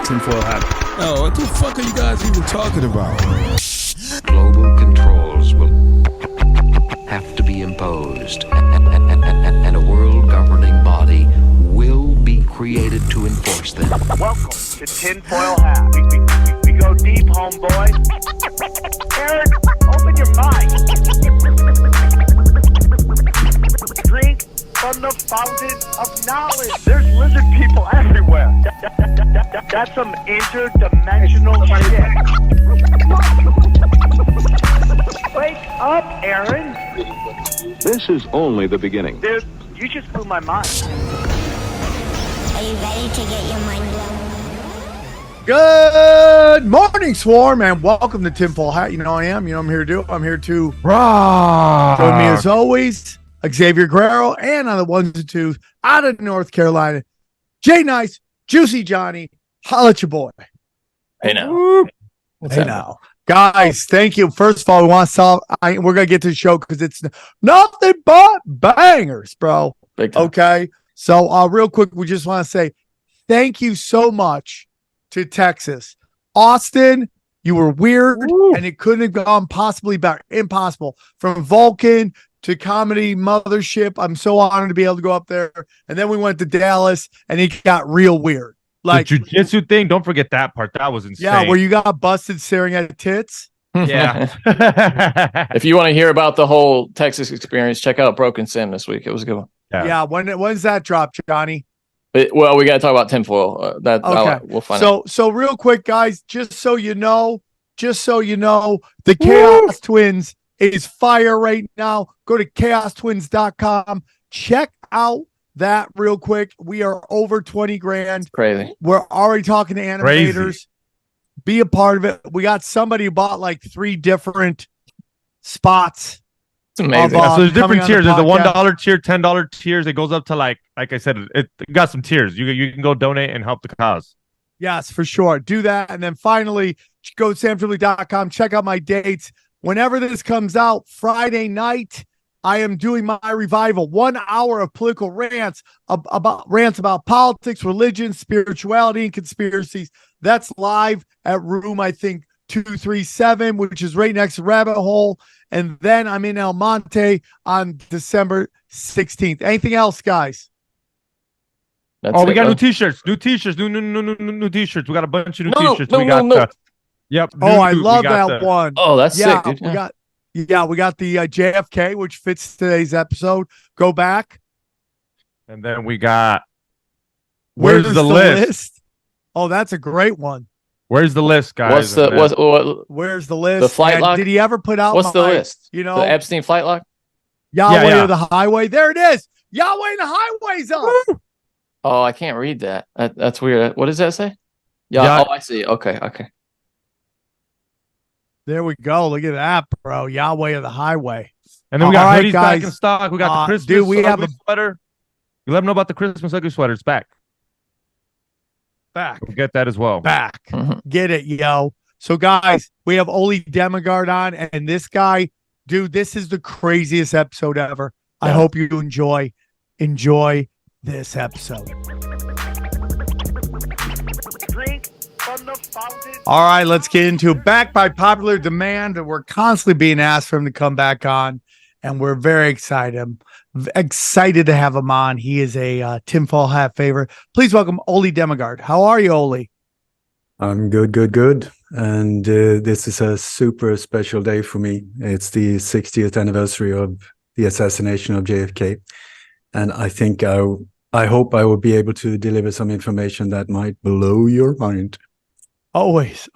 tinfoil hat. Oh, what the fuck are you guys even talking about? Global controls will have to be imposed, and a world governing body will be created to enforce them. Welcome to Tinfoil Hat. We go deep, homeboy. Aaron, open your mind. Drink from the fountain of knowledge. There's lizard people everywhere. That's some interdimensional shit. Wake up, Aaron. This is only the beginning. Dude, you just blew my mind. Are you ready to get your mind blown? Good morning, Swarm, and welcome to Tinfoil Hat. You know I am. You know I'm here to do. I'm here to rock. Join me as always, Xavier Guerrero, and on the ones and twos out of North Carolina, Jay Nice, Juicy Johnny, holla at your boy. Hey now. Hey now. Guys, thank you. First of all, we want to solve. We're going to get to the show because it's nothing but bangers, bro. Okay. So real quick, we just want to say thank you so much to Texas. Austin, you were weird, and it couldn't have gone possibly better. Impossible. From Vulcan to Comedy Mothership, I'm so honored to be able to go up there. And then we went to Dallas, and it got real weird. Like the jiu-jitsu thing, don't forget that part. That was insane. Yeah, where you got busted staring at tits. Yeah. If you want to hear about the whole Texas experience, check out Broken Sim this week. It was a good one. Yeah. When's that drop, Johnny? Well, we got to talk about tinfoil. We'll find out. So real quick, guys, just so you know, the Chaos Twins is fire right now. Go to chaostwins.com. Check out that real quick. We are over 20 grand. Crazy. We're already talking to animators. Crazy. Be a part of it. We got somebody who bought like 3 different spots. It's amazing. So there's different tiers. There's the podcast. $1 tier, $10 tiers. It goes up to like I said, it got some tiers. You can go donate and help the cause. Yes, for sure. Do that. And then finally, go to SamTripoli.com. Check out my dates. Whenever this comes out, Friday night, I am doing my revival. 1 hour of political rants about politics, religion, spirituality, and conspiracies. That's live at room, I think, 237, which is right next to Rabbit Hole. And then I'm in El Monte on December 16th. Anything else, guys? We got new t-shirts. New t-shirts. New t-shirts. We got a bunch of new t-shirts. Yep. I love that one. Oh, that's sick, dude. We got the JFK, which fits today's episode. Go back. And then we got Where's the list? Oh, that's a great one. Where's the list, guys? Where's the list? The flight log? Did he ever put out What's the list? You know, the Epstein flight log? Yahweh of the highway. There it is. Yahweh and the highway's up. Oh, I can't read that. That's weird. What does that say? Yeah. Oh, I see. Okay. There we go. Look at that, bro. Yahweh of the highway. And then we got hoodies back in stock. We got the Christmas ugly sweater. You let them know about the Christmas ugly sweater. It's back. We'll get that as well. Back. Get it, yo. So, guys, we have Ole Dammegard on, and this guy, dude, this is the craziest episode ever. Yeah. I hope you enjoy this episode. Drink from the fountain. All right, let's get into it. Back by popular demand, and we're constantly being asked for him to come back on, and we're very excited to have him on. He is a tinfoil hat favorite. Please welcome Ole Dammegard. How are you, Ole? I'm good. And this is a super special day for me. It's the 60th anniversary of the assassination of JFK. And I think I hope I will be able to deliver some information that might blow your mind. Always.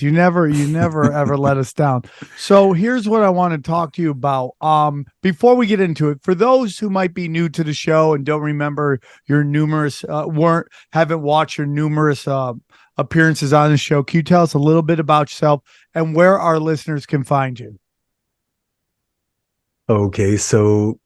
You never ever let us down. So here's what I want to talk to you about. Before we get into it, for those who might be new to the show and don't remember your numerous haven't watched your numerous appearances on the show, can you tell us a little bit about yourself and where our listeners can find you? Okay, so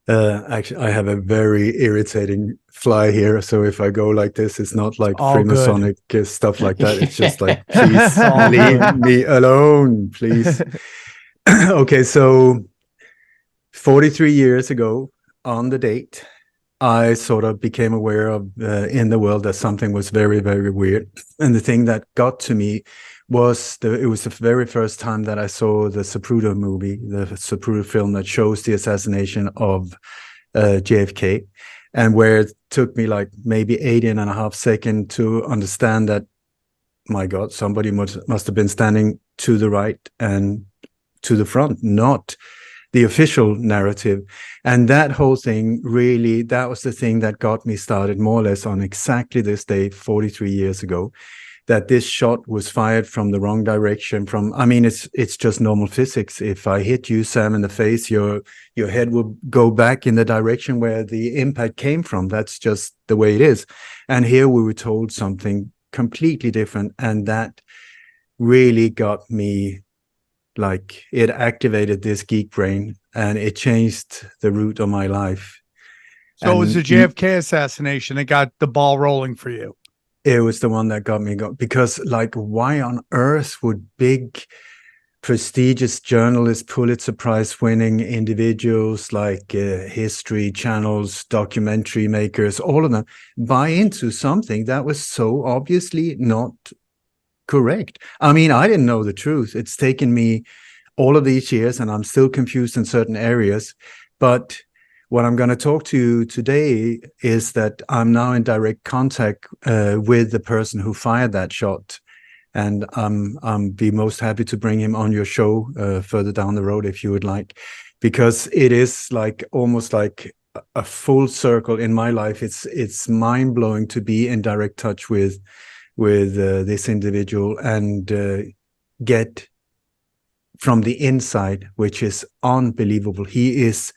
actually, I have a very irritating fly here. So if I go like this, it's not like Freemasonic stuff like that. It's just like, please leave me alone, please. Okay, so 43 years ago on the date, I sort of became aware of in the world that something was very, very weird. And the thing that got to me was it was the very first time that I saw the Zapruder movie, the Zapruder film that shows the assassination of JFK, and where it took me like maybe 18.5 seconds to understand that, my God, somebody must have been standing to the right and to the front, not the official narrative. And that whole thing really, that was the thing that got me started more or less on exactly this day 43 years ago, that this shot was fired from the wrong direction. I mean, it's just normal physics. If I hit you, Sam, in the face, your head will go back in the direction where the impact came from. That's just the way it is. And here we were told something completely different, and that really got me, like, it activated this geek brain, and it changed the route of my life. So it was the JFK assassination that got the ball rolling for you. It was the one that got me because, like, why on earth would big, prestigious journalists, Pulitzer Prize winning individuals like history channels, documentary makers, all of them buy into something that was so obviously not correct? I mean, I didn't know the truth. It's taken me all of these years, and I'm still confused in certain areas. But what I'm going to talk to you today is that I'm now in direct contact with the person who fired that shot. And I'm be most happy to bring him on your show further down the road if you would like, because it is like almost like a full circle in my life. It's mind-blowing to be in direct touch with this individual and get from the inside, which is unbelievable. He is,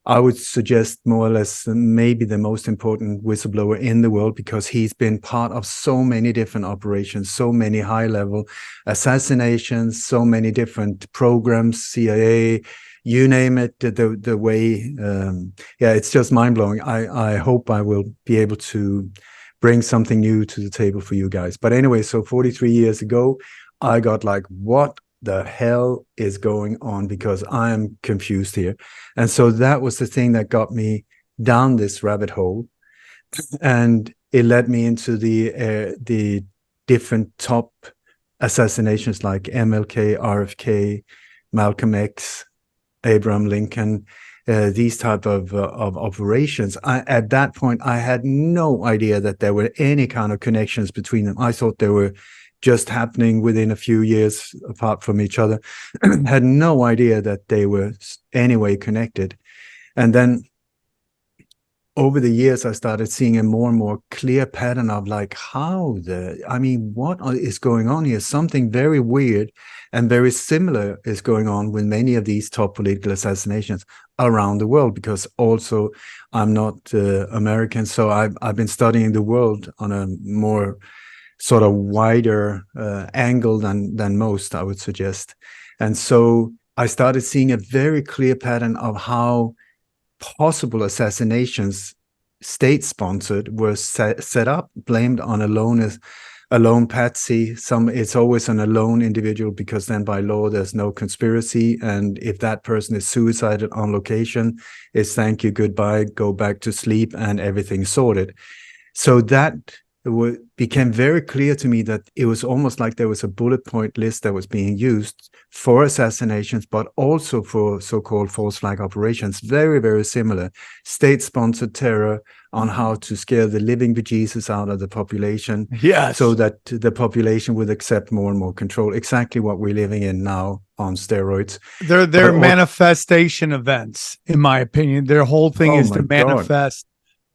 I would suggest, more or less maybe the most important whistleblower in the world, because he's been part of so many different operations, so many high-level assassinations, so many different programs, CIA, you name it. The way, it's just mind-blowing. I hope I will be able to bring something new to the table for you guys. But anyway, so 43 years ago, I got like, what the hell is going on? Because I am confused here. And so that was the thing that got me down this rabbit hole, and it led me into the different top assassinations like MLK, RFK, Malcolm X, Abraham Lincoln, these type of operations. At that point, I had no idea that there were any kind of connections between them. I thought they were just happening within a few years apart from each other. Had no idea that they were anyway connected. And then over the years, I started seeing a more and more clear pattern of like what is going on here? Something very weird and very similar is going on with many of these top political assassinations around the world, because also I'm not American. So I've been studying the world on a more sort of wider angle than most, I would suggest. And so I started seeing a very clear pattern of how possible assassinations, state-sponsored, were set up, blamed on a lone patsy. It's always an alone individual, because then by law there's no conspiracy, and if that person is suicided on location, it's thank you, goodbye, go back to sleep, and everything's sorted. So that became very clear to me that it was almost like there was a bullet point list that was being used for assassinations, but also for so-called false flag operations. Very, very similar. State-sponsored terror on how to scare the living bejesus out of the population. Yes. So that the population would accept more and more control. Exactly what we're living in now on steroids. They're manifestation events, in my opinion. Their whole thing is to manifest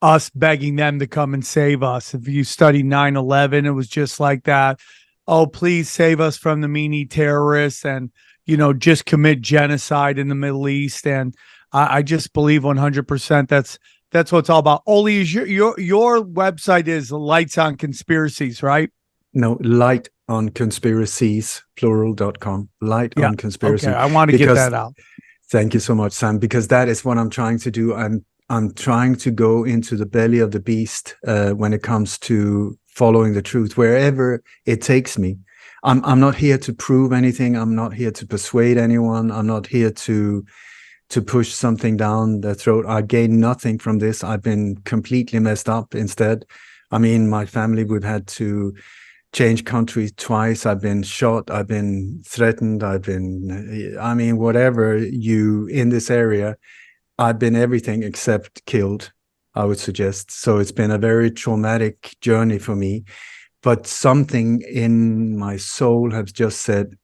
us begging them to come and save us. If you study 9/11, it was just like that. Oh, please save us from the meanie terrorists, and, just commit genocide in the Middle East. And I just believe 100% that's what it's all about. Ole, is your website is Lights on Conspiracies, right? No, Light on Conspiracies, plural.com. Light on Conspiracy. Okay, I want to get that out. Thank you so much, Sam, because that is what I'm trying to do. I'm trying to go into the belly of the beast when it comes to following the truth, wherever it takes me. I'm not here to prove anything. I'm not here to persuade anyone. I'm not here to to push something down their throat. I gained nothing from this. I've been completely messed up instead. I mean, my family, we've had to change countries twice. I've been shot. I've been threatened. I mean, whatever you in this area, I've been everything except killed, I would suggest. So it's been a very traumatic journey for me. But something in my soul has just said,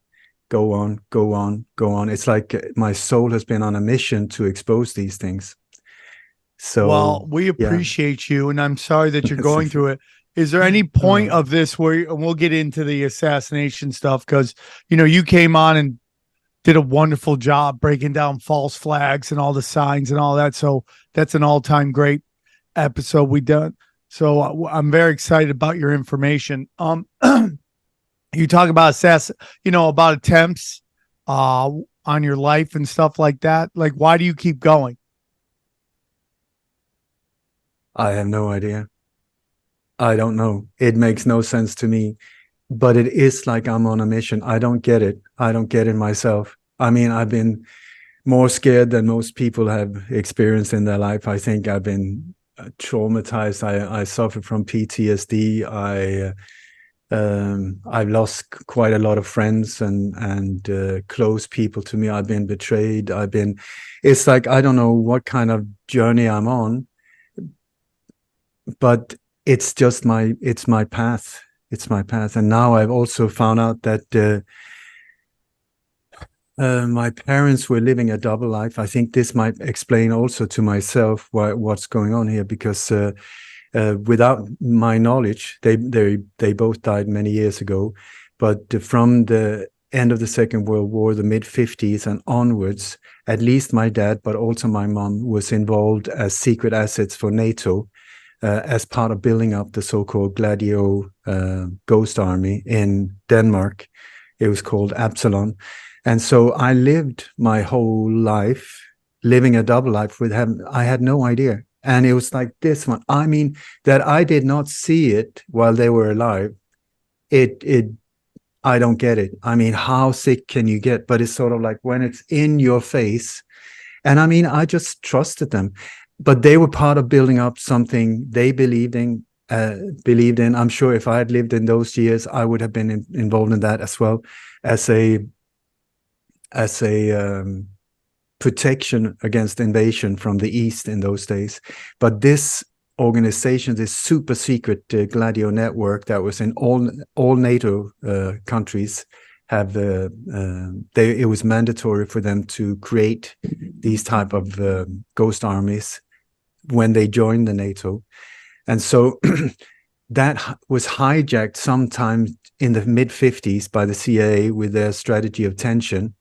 go on, go on, go on. It's like my soul has been on a mission to expose these things. So, well, we appreciate you, and I'm sorry that you're going through it. Is there any point of this where, and we'll get into the assassination stuff, because, you know, you came on and did a wonderful job breaking down false flags and all the signs and all that. So that's an all-time great episode we done. So I'm very excited about your information. You talk about about attempts on your life and stuff like that. Like, why do you keep going? I have no idea. I don't know. It makes no sense to me, but it is like I'm on a mission. I don't get it. I don't get it myself. I mean, I've been more scared than most people have experienced in their life. I think I've been traumatized. I suffer from PTSD. I've lost quite a lot of friends and close people to me. I've been betrayed. It's like, I don't know what kind of journey I'm on, but it's my path. It's my path. And now I've also found out that my parents were living a double life. I think this might explain also to myself what's going on here, because without my knowledge, they both died many years ago. But from the end of the Second World War, the mid-50s and onwards, at least my dad, but also my mom, was involved as secret assets for NATO, as part of building up the so-called Gladio Ghost Army in Denmark. It was called Absalon. And so I lived my whole life living a double life with him. I had no idea. And it was like this one. I mean, that I did not see it while they were alive. I don't get it. I mean, how sick can you get? But it's sort of like when it's in your face. And I mean, I just trusted them. But they were part of building up something they believed in. I'm sure if I had lived in those years, I would have been involved in that as well, as a protection against invasion from the East in those days. But this organization, this super secret Gladio network that was in all NATO countries, it was mandatory for them to create these type of ghost armies when they joined the NATO. And so that was hijacked sometime in the mid-50s by the CIA with their strategy of tension,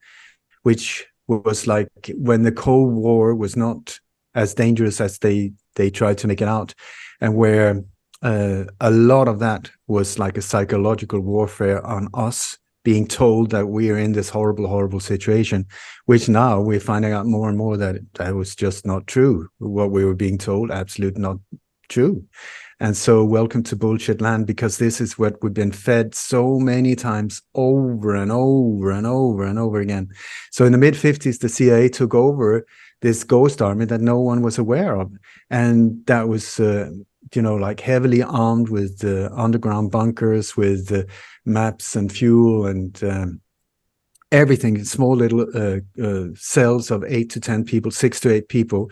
which was like when the Cold War was not as dangerous as they tried to make it out, and where a lot of that was like a psychological warfare on us, being told that we are in this horrible, horrible situation, which now we're finding out more and more that that was just not true. What we were being told, absolutely not true. And so welcome to bullshit land, because this is what we've been fed so many times over and over and over and over again. So in the mid-50s, the CIA took over this ghost army that no one was aware of. And that was, like heavily armed with underground bunkers, with maps and fuel and everything, small little cells of 8 to 10 people, 6 to 8 people,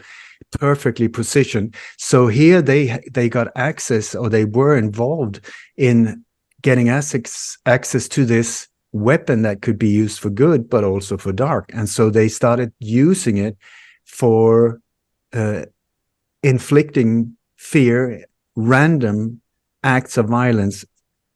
perfectly positioned. So here they got access, or they were involved in getting access to this weapon that could be used for good, but also for dark. And so they started using it for inflicting fear, random acts of violence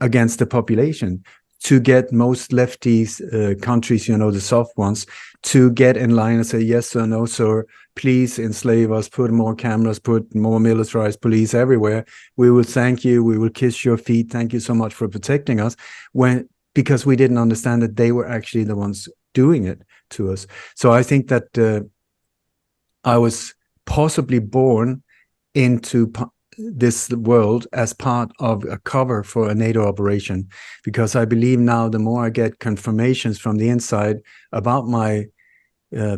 against the population, to get most lefties countries, the soft ones, to get in line and say, yes sir, no sir, please enslave us, put more cameras, put more militarized police everywhere. We will thank you. We will kiss your feet. Thank you so much for protecting us. Because we didn't understand that they were actually the ones doing it to us. So I think that I was possibly born into this world as part of a cover for a NATO operation, because I believe now the more I get confirmations from the inside about my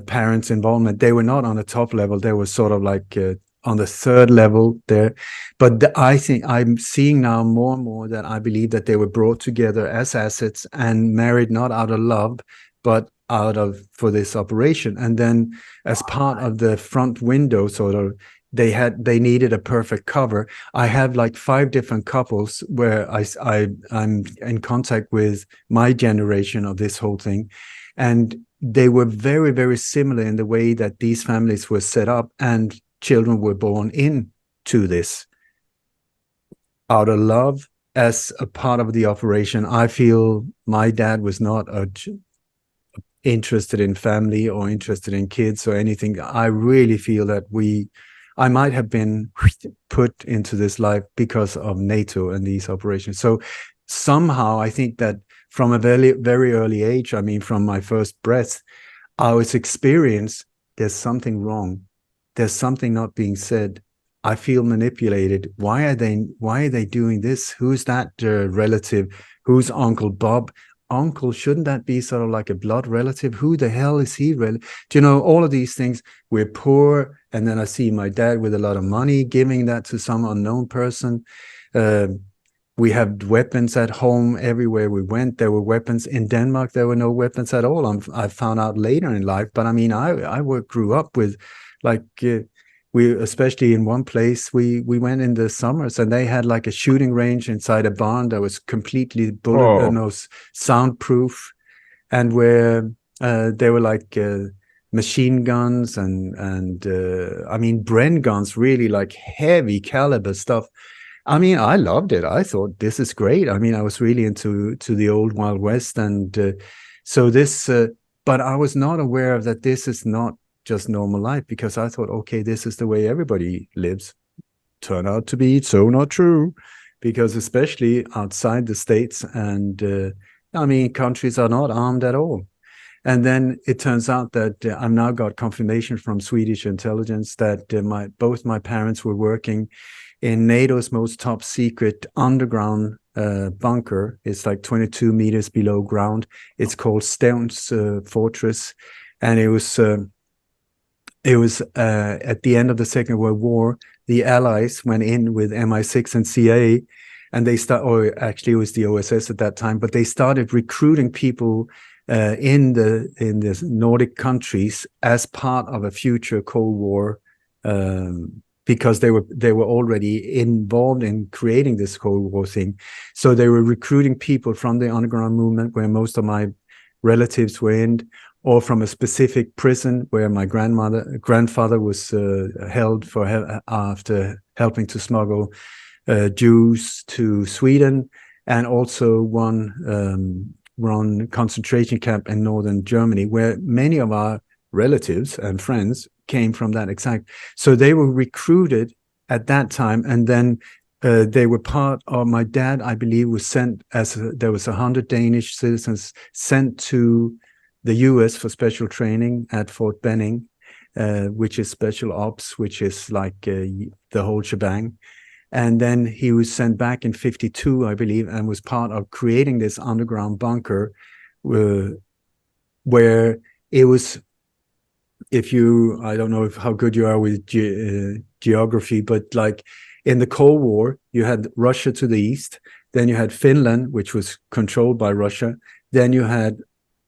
parents' involvement. They were not on the top level. They were sort of like on the third level there. But I think I'm seeing now more and more that I believe that they were brought together as assets and married not out of love, but out of for this operation. And then as part of the front window, sort of, they needed a perfect cover. I have like 5 different couples where I'm in contact with my generation of this whole thing. And they were very, very similar in the way that these families were set up, and children were born into this out of love as a part of the operation. I feel my dad was not interested in family or interested in kids or anything. I really feel that I might have been put into this life because of NATO and these operations. So somehow I think that from a very, very early age, I mean, from my first breath, I was experienced, there's something wrong. There's something not being said. I feel manipulated. Why are they doing this? Who's that relative? Who's Uncle Bob? Uncle, shouldn't that be sort of like a blood relative? Who the hell is he? Do you know, all of these things? We're poor, and then I see my dad with a lot of money giving that to some unknown person. We had weapons at home everywhere we went. There were weapons in Denmark. There were no weapons at all. I found out later in life, but I mean, I grew up with, like, we, especially in one place, we went in the summers and they had like a shooting range inside a barn that was completely soundproof, and where they were like machine guns and I mean Bren guns, really like heavy caliber stuff. I mean, I loved it. I thought this is great. I mean, I was really into the old Wild West, and so this. But I was not aware of that. This is not just normal life, because I thought, okay, this is the way everybody lives. Turned out to be so not true, because especially outside the States, and I mean, countries are not armed at all. And then it turns out that I've now got confirmation from Swedish intelligence that both my parents were working in NATO's most top secret underground bunker. It's like 22 meters below ground. It's called Stones Fortress, and it was at the end of the Second World War. The Allies went in with MI6 and CIA, and actually it was the OSS at that time, but they started recruiting people in the Nordic countries as part of a future Cold War, because they were already involved in creating this Cold War thing. So they were recruiting people from the underground movement, where most of my relatives were in, or from a specific prison where my grandfather was held after helping to smuggle Jews to Sweden, and also one concentration camp in northern Germany, where many of our relatives and friends came from that exact. So they were recruited at that time, and then they were part of, my dad, I believe, was sent there was 100 Danish citizens sent to the US for special training at Fort Benning, which is special ops, which is like the whole shebang. And then he was sent back in 52, I believe, and was part of creating this underground bunker, where it was, I don't know how good you are with geography, but like in the Cold War, you had Russia to the east, then you had Finland, which was controlled by Russia, then you had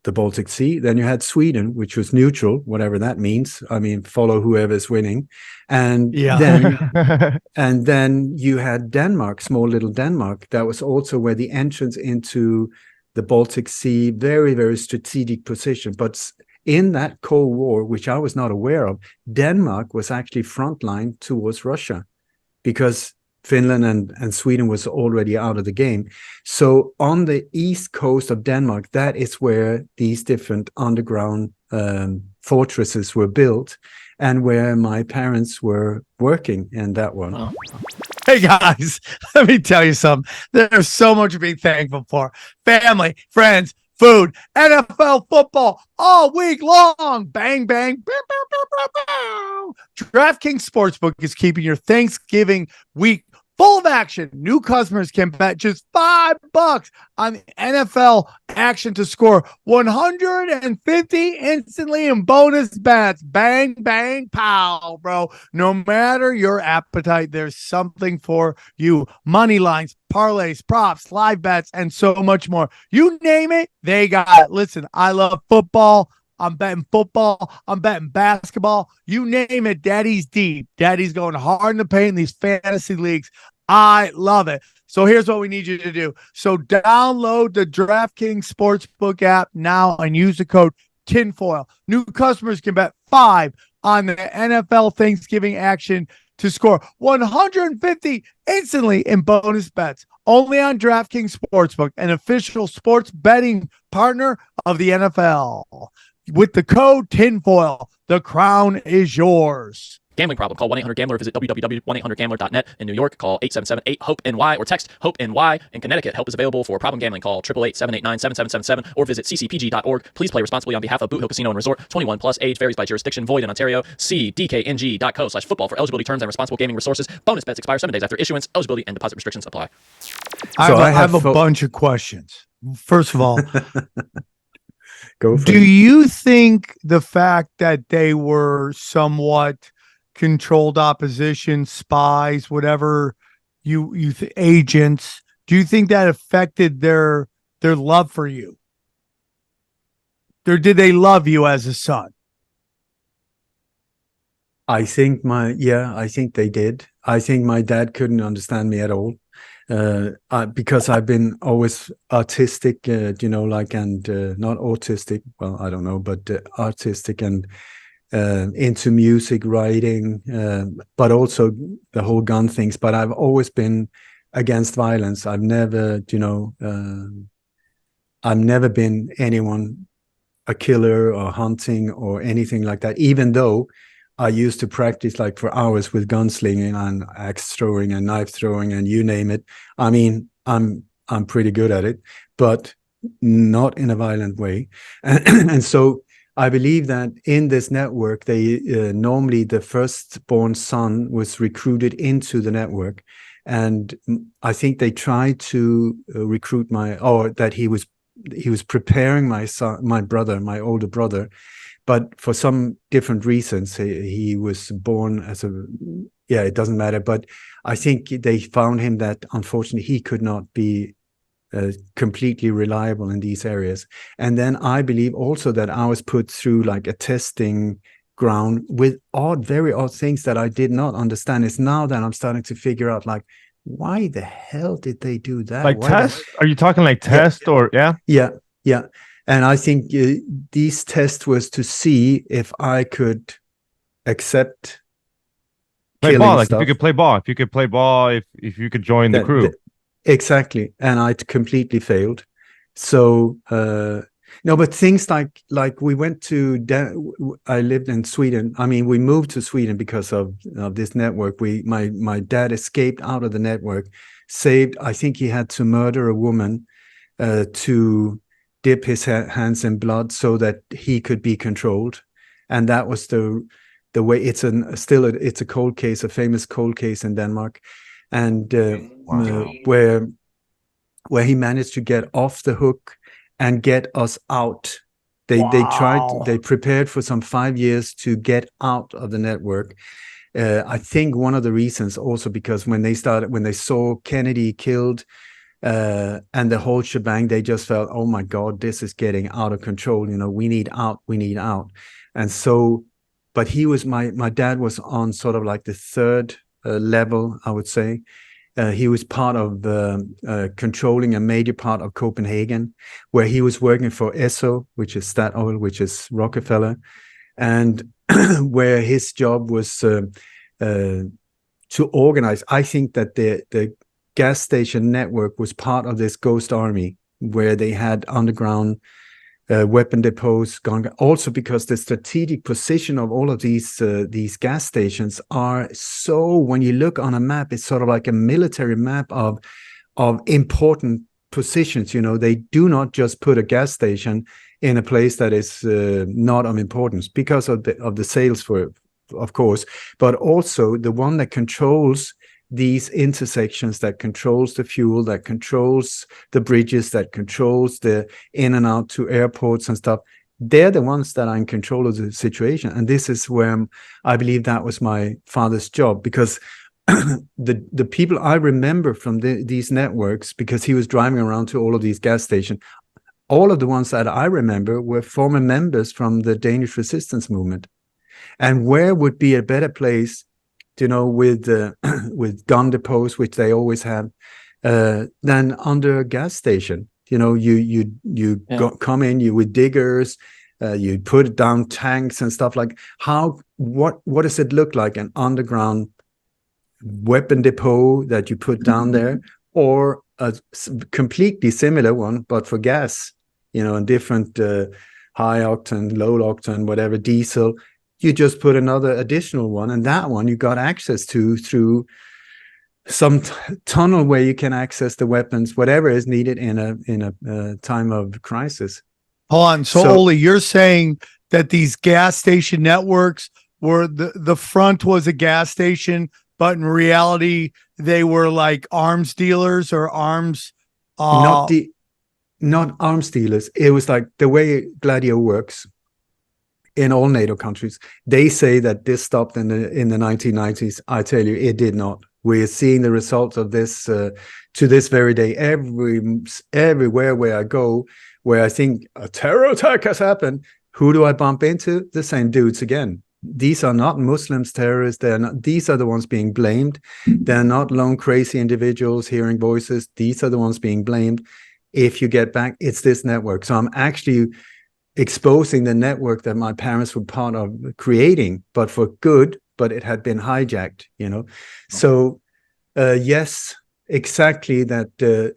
the Baltic Sea, then you had Sweden, which was neutral, whatever that means. I mean, follow whoever's winning. And then you had Denmark, small little Denmark. That was also where the entrance into the Baltic Sea, very, very strategic position. But in that Cold War, which I was not aware of, Denmark was actually frontline towards Russia, because Finland and Sweden was already out of the game. So on the east coast of Denmark, that is where these different underground fortresses were built, and where my parents were working in that one. Oh. Hey guys, let me tell you something. There's so much to be thankful for. Family, friends, food, NFL football all week long. Bang, bang. Bow, bow, bow, bow, bow. DraftKings Sportsbook is keeping your Thanksgiving week full of action. New customers can bet just $5 on the NFL action to score 150 instantly in bonus bets. Bang, bang, pow, bro. No matter your appetite, there's something for you. Money lines, parlays, props, live bets, and so much more. You name it, they got it. Listen, I love football. I'm betting football. I'm betting basketball. You name it, Daddy's deep. Daddy's going hard in the paint in these fantasy leagues. I love it. So here's what we need you to do. So download the DraftKings Sportsbook app now and use the code TINFOIL. New customers can bet $5 on the NFL Thanksgiving action to score 150 instantly in bonus bets. Only on DraftKings Sportsbook, an official sports betting partner of the NFL. With the code TINFOIL, the crown is yours. Gambling problem? Call 1-800-GAMBLER. Visit www.1800gambler.net. In New York, call 877-8-HOPE-NY or text HOPE-NY. In Connecticut, help is available for problem gambling. Call 888-789-7777 or visit ccpg.org. Please play responsibly on behalf of Boot Hill Casino and Resort. 21 plus. Age varies by jurisdiction. Void in Ontario. See dkng.co/football for eligibility terms and responsible gaming resources. Bonus bets expire 7 days after issuance. Eligibility and deposit restrictions apply. I have a bunch of questions. First of all, Go for do it. you think the fact that they were somewhat controlled opposition, spies, whatever agents, do you think that affected their love for you? Or did they love you as a son? I think they did. I think my dad couldn't understand me at all. Because I've been always artistic, and not autistic. Well, I don't know, but artistic and into music, writing, but also the whole gun things. But I've always been against violence. I've never been anyone, a killer or hunting or anything like that, even though I used to practice like for hours with gunslinging and axe throwing and knife throwing and you name it. I mean, I'm pretty good at it, but not in a violent way. And so I believe that in this network, they normally the firstborn son was recruited into the network, and I think they tried to recruit that he was preparing my son, my older brother. But for some different reasons, he was born as it doesn't matter. But I think they found him that unfortunately he could not be completely reliable in these areas. And then I believe also that I was put through like a testing ground with very odd things that I did not understand. It's now that I'm starting to figure out like, why the hell did they do that? Like test? Are you talking like test or yeah? Yeah. And I think these tests was to see if I could accept play ball. Like stuff. if you could play ball, if you could join the crew. Exactly. And I completely failed. So no, but things like we went to I lived in Sweden. I mean, we moved to Sweden because of this network. My dad escaped out of the network, I think he had to murder a woman to dip his hands in blood so that he could be controlled. And that was the way. It's a cold case, a famous cold case in Denmark, and where he managed to get off the hook and get us out. They prepared for some 5 years to get out of the network. I think one of the reasons also because when they saw Kennedy killed, and the whole shebang, they just felt, oh my God, this is getting out of control. We need out. And so, but my dad was on sort of like the third level, I would say. He was part of controlling a major part of Copenhagen, where he was working for Esso, which is Statoil, which is Rockefeller, and where his job was to organize. I think that the gas station network was part of this ghost army where they had underground weapon depots, also because the strategic position of all of these gas stations are so, when you look on a map, it's sort of like a military map of important positions. They do not just put a gas station in a place that is not of importance because of the sales for it, of course, but also the one that controls these intersections, that controls the fuel, that controls the bridges, that controls the in and out to airports and stuff. They're the ones that are in control of the situation. And this is where I believe that was my father's job, because the people I remember from these networks, because he was driving around to all of these gas stations, all of the ones that I remember were former members from the Danish resistance movement. And where would be a better place, you know, with gun depots, which they always have, than under a gas station? You know, come in, you with diggers, you put down tanks and stuff. Like, what does it look like, an underground weapon depot that you put down there, or a completely similar one but for gas, you know, and different high octane, low octane, whatever, diesel. You just put another additional one, and that one you got access to through some tunnel where you can access the weapons, whatever is needed in a time of crisis. Hold on. So Ole, you're saying that these gas station networks were the front was a gas station, but in reality they were like arms dealers or arms. Not arms dealers. It was like the way Gladio works in all NATO countries. They say that this stopped in the 1990s. I tell you, it did not. We're seeing the results of this to this very day. Everywhere where I go, where I think a terror attack has happened, who do I bump into? The same dudes again. These are not Muslims terrorists. These are the ones being blamed. They're not lone crazy individuals hearing voices. These are the ones being blamed. If you get back, it's this network. So I'm actually exposing the network that my parents were part of creating, but for good, but it had been hijacked, you know. So yes, exactly, that the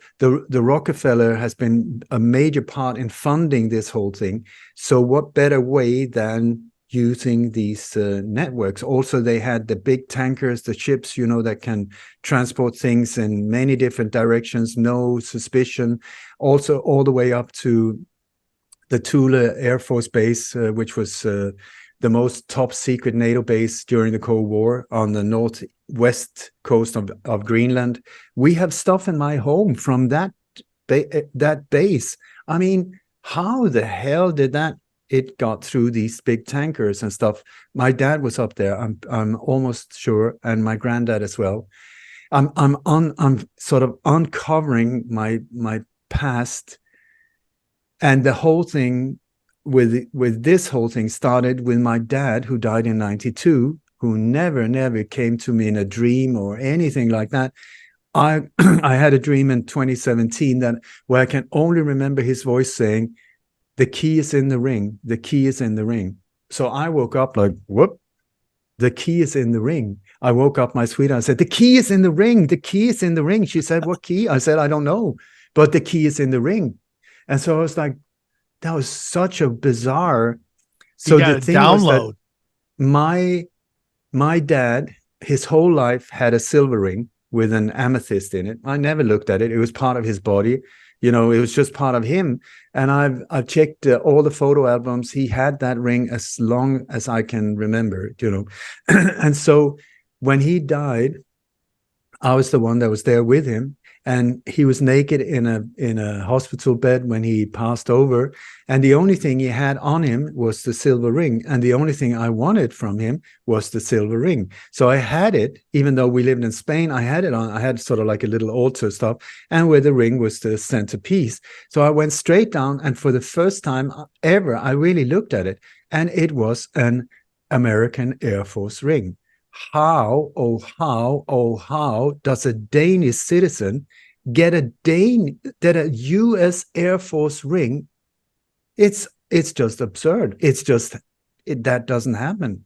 Rockefeller has been a major part in funding this whole thing. So what better way than using these networks? Also, they had the big tankers, the ships, you know, that can transport things in many different directions, no suspicion. Also, all the way up to the Thule Air Force Base, which was the most top secret NATO base during the Cold War on the northwest coast of Greenland. We have stuff in my home from that base. I mean, how the hell did it got through these big tankers and stuff? My dad was up there, I'm almost sure, and my granddad as well. I'm sort of uncovering my past, and the whole thing with this whole thing started with my dad, who died in 92, who never came to me in a dream or anything like that. I had a dream in 2017 where I can only remember his voice saying, "The key is in the ring. The key is in the ring." So I woke up like, whoop, the key is in the ring. I woke up my sweetheart and said, "The key is in the ring. The key is in the ring." She said, "What key?" I said, "I don't know, but the key is in the ring." And so I was like, that was such a bizarre. So the thing was that my dad, his whole life had a silver ring with an amethyst in it. I never looked at it. It was part of his body. You know, it was just part of him. And I've checked all the photo albums. He had that ring as long as I can remember, you know. And so when he died, I was the one that was there with him. And he was naked in a hospital bed when he passed over. And the only thing he had on him was the silver ring. And the only thing I wanted from him was the silver ring. So I had it, even though we lived in Spain, I had it on. I had sort of like a little altar stuff. And where the ring was the centerpiece. So I went straight down. And for the first time ever, I really looked at it. And it was an American Air Force ring. How does a Danish citizen get a U.S. Air Force ring? It's just absurd. It's just that doesn't happen.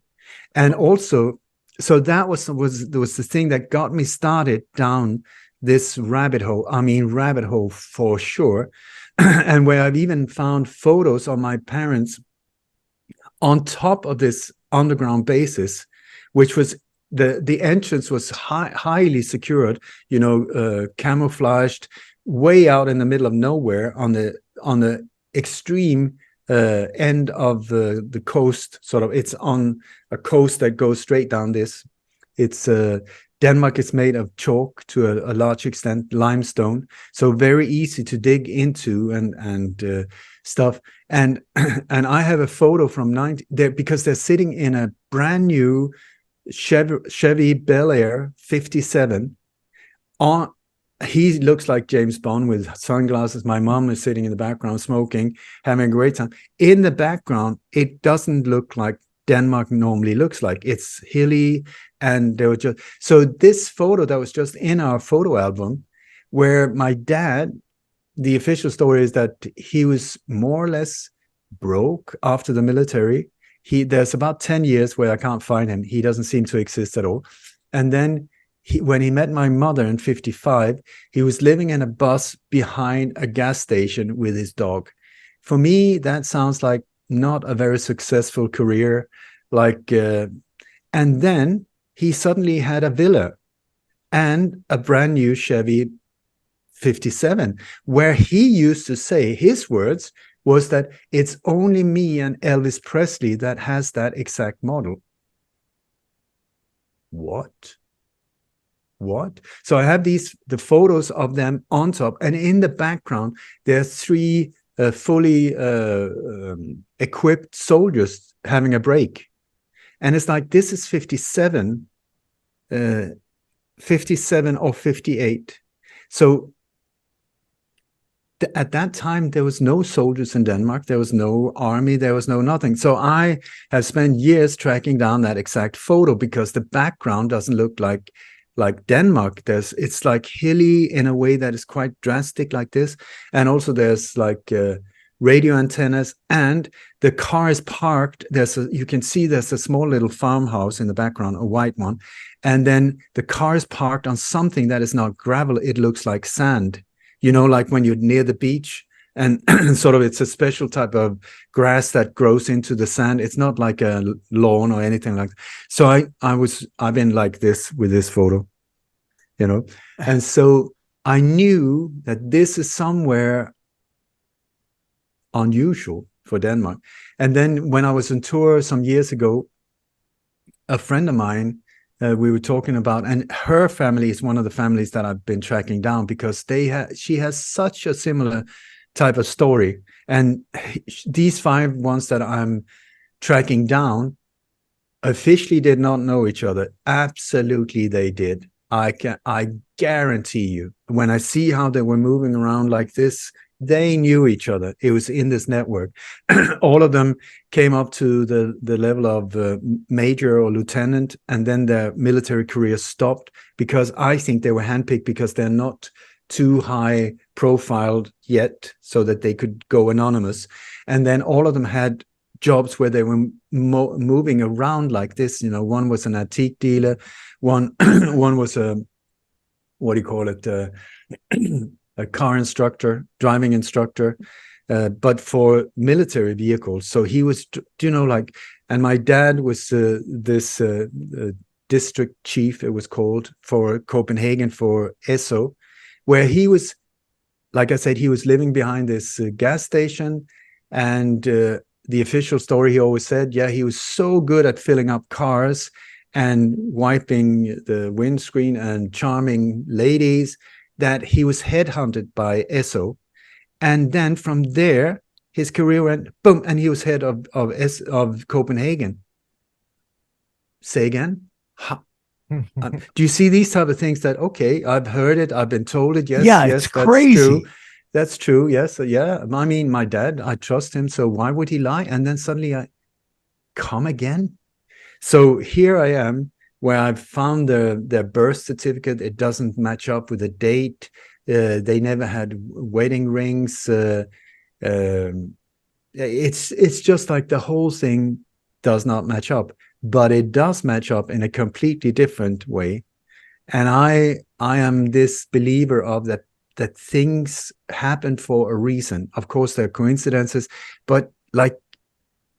And also, so that was the thing that got me started down this rabbit hole. I mean, rabbit hole for sure. And where I've even found photos of my parents on top of this underground basis, which was the entrance was highly secured, you know, camouflaged, way out in the middle of nowhere on the extreme end of the coast. Sort of, it's on a coast that goes straight down this. It's Denmark is made of chalk to a large extent, limestone, so very easy to dig into and stuff. And and I have a photo from 90 there because they're sitting in a brand new Chevy Bel Air 57. He looks like James Bond with sunglasses. My mom is sitting in the background smoking, having a great time. In the background, it doesn't look like Denmark normally looks like. It's hilly, and there was just so this photo that was just in our photo album, where my dad, the official story is that he was more or less broke after the military. There's about 10 years where I can't find him. He doesn't seem to exist at all. And then when he met my mother in 55, he was living in a bus behind a gas station with his dog. For me, that sounds like not a very successful career. And then he suddenly had a villa and a brand new Chevy 57, where he used to say, his words was that it's only me and Elvis Presley that has that exact model. What? So I have the photos of them on top, and in the background there's 3 fully equipped soldiers having a break, and it's like, this is 57 or 58. So at that time there was no soldiers in Denmark, there was no army, there was no nothing. So I have spent years tracking down that exact photo, because the background doesn't look like Denmark. It's like hilly in a way that is quite drastic like this, and also there's like radio antennas, and the car is parked. You can see there's a small little farmhouse in the background, a white one, and then the car is parked on something that is not gravel. It looks like sand, like when you're near the beach, and sort of, it's a special type of grass that grows into the sand. It's not like a lawn or anything like that. So I've been like this with this photo, and so I knew that this is somewhere unusual for Denmark. And then when I was on tour some years ago, a friend of mine, we were talking about, and her family is one of the families that I've been tracking down, because she has such a similar type of story. And these 5 ones that I'm tracking down officially did not know each other. Absolutely they did. I guarantee you, when I see how they were moving around like this, they knew each other. It was in this network. All of them came up to the level of major or lieutenant, and then their military career stopped, because I think they were handpicked because they're not too high profiled yet, so that they could go anonymous. And then all of them had jobs where they were moving around like this. One was an antique dealer, one was a a car instructor, driving instructor, but for military vehicles. So he was, and my dad was this district chief, it was called, for Copenhagen, for Esso, where he was, like I said, he was living behind this gas station. And the official story, he always said, he was so good at filling up cars and wiping the windscreen and charming ladies, that he was headhunted by Esso. And then from there, his career went boom, and he was head of Copenhagen. Say again? Do you see these type of things that, okay, I've heard it, I've been told it, yes, it's crazy. That's true, yes, I mean, my dad, I trust him, so why would he lie? And then suddenly I come again. So here I am, where I've found their birth certificate. It doesn't match up with the date. They never had wedding rings. It's just like the whole thing does not match up, but it does match up in a completely different way. And I am this believer of that things happen for a reason. Of course, there are coincidences, but like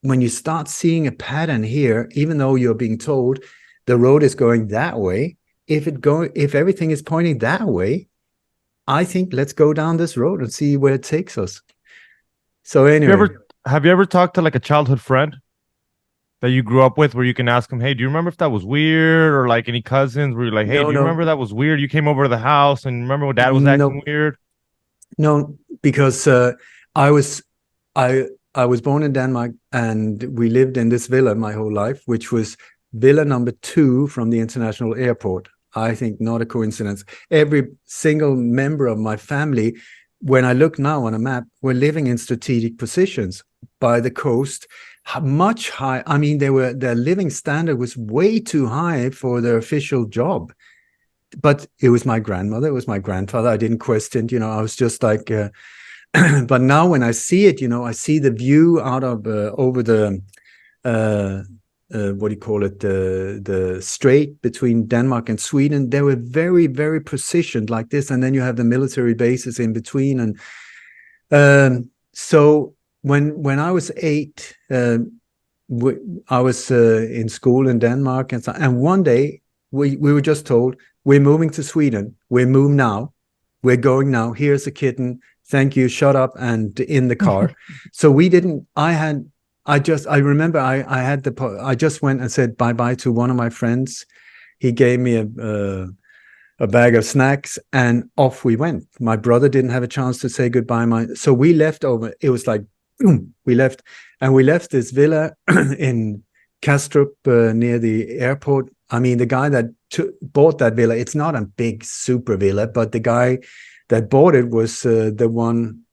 when you start seeing a pattern here, even though you're being told the road is going that way, if everything is pointing that way, I think let's go down this road and see where it takes us. So anyway, have you ever talked to like a childhood friend? that you grew up with where you can ask them, hey, do you remember if that was weird? Or like any cousins where you're like, hey, do you remember that was weird? You came over to the house and remember when dad was acting weird? No, because I was born in Denmark and we lived in this villa my whole life, which was villa number 2 from the international airport. I think not a coincidence. Every single member of my family, when I look now on a map, were living in strategic positions by the coast, much high. I mean, their living standard was way too high for their official job. But it was my grandmother, it was my grandfather. I didn't question, I was just like, but now when I see it, I see the view out of over the what do you call it, the strait between Denmark and Sweden. They were very, very positioned like this, and then you have the military bases in between. And so when I was 8, I was in school in Denmark, and one day we were just told, we're moving to Sweden. We move now. We're going now. Here's a kitten. Thank you. Shut up. And in the car. So we didn't. I remember I just went and said bye-bye to one of my friends. He gave me a bag of snacks and off we went. My brother didn't have a chance to say goodbye. So we left over. It was like, boom, we left. And we left this villa in Kastrup near the airport. I mean, the guy that bought that villa, it's not a big super villa, but the guy that bought it was one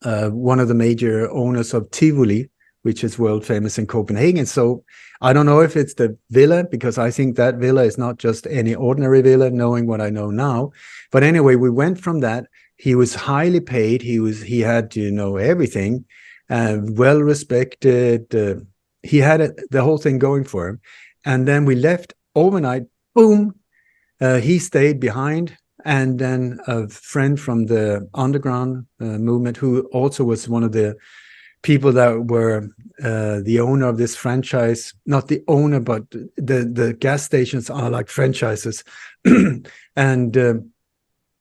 of the major owners of Tivoli, which is world famous in Copenhagen. So I don't know if it's the villa, because I think that villa is not just any ordinary villa, knowing what I know now. But anyway, we went from that. He was highly paid. He had everything, well respected. He had the whole thing going for him. And then we left overnight, boom, he stayed behind. And then a friend from the underground movement, who also was one of the people that were the owner of this franchise, not the owner, but the gas stations are like franchises. And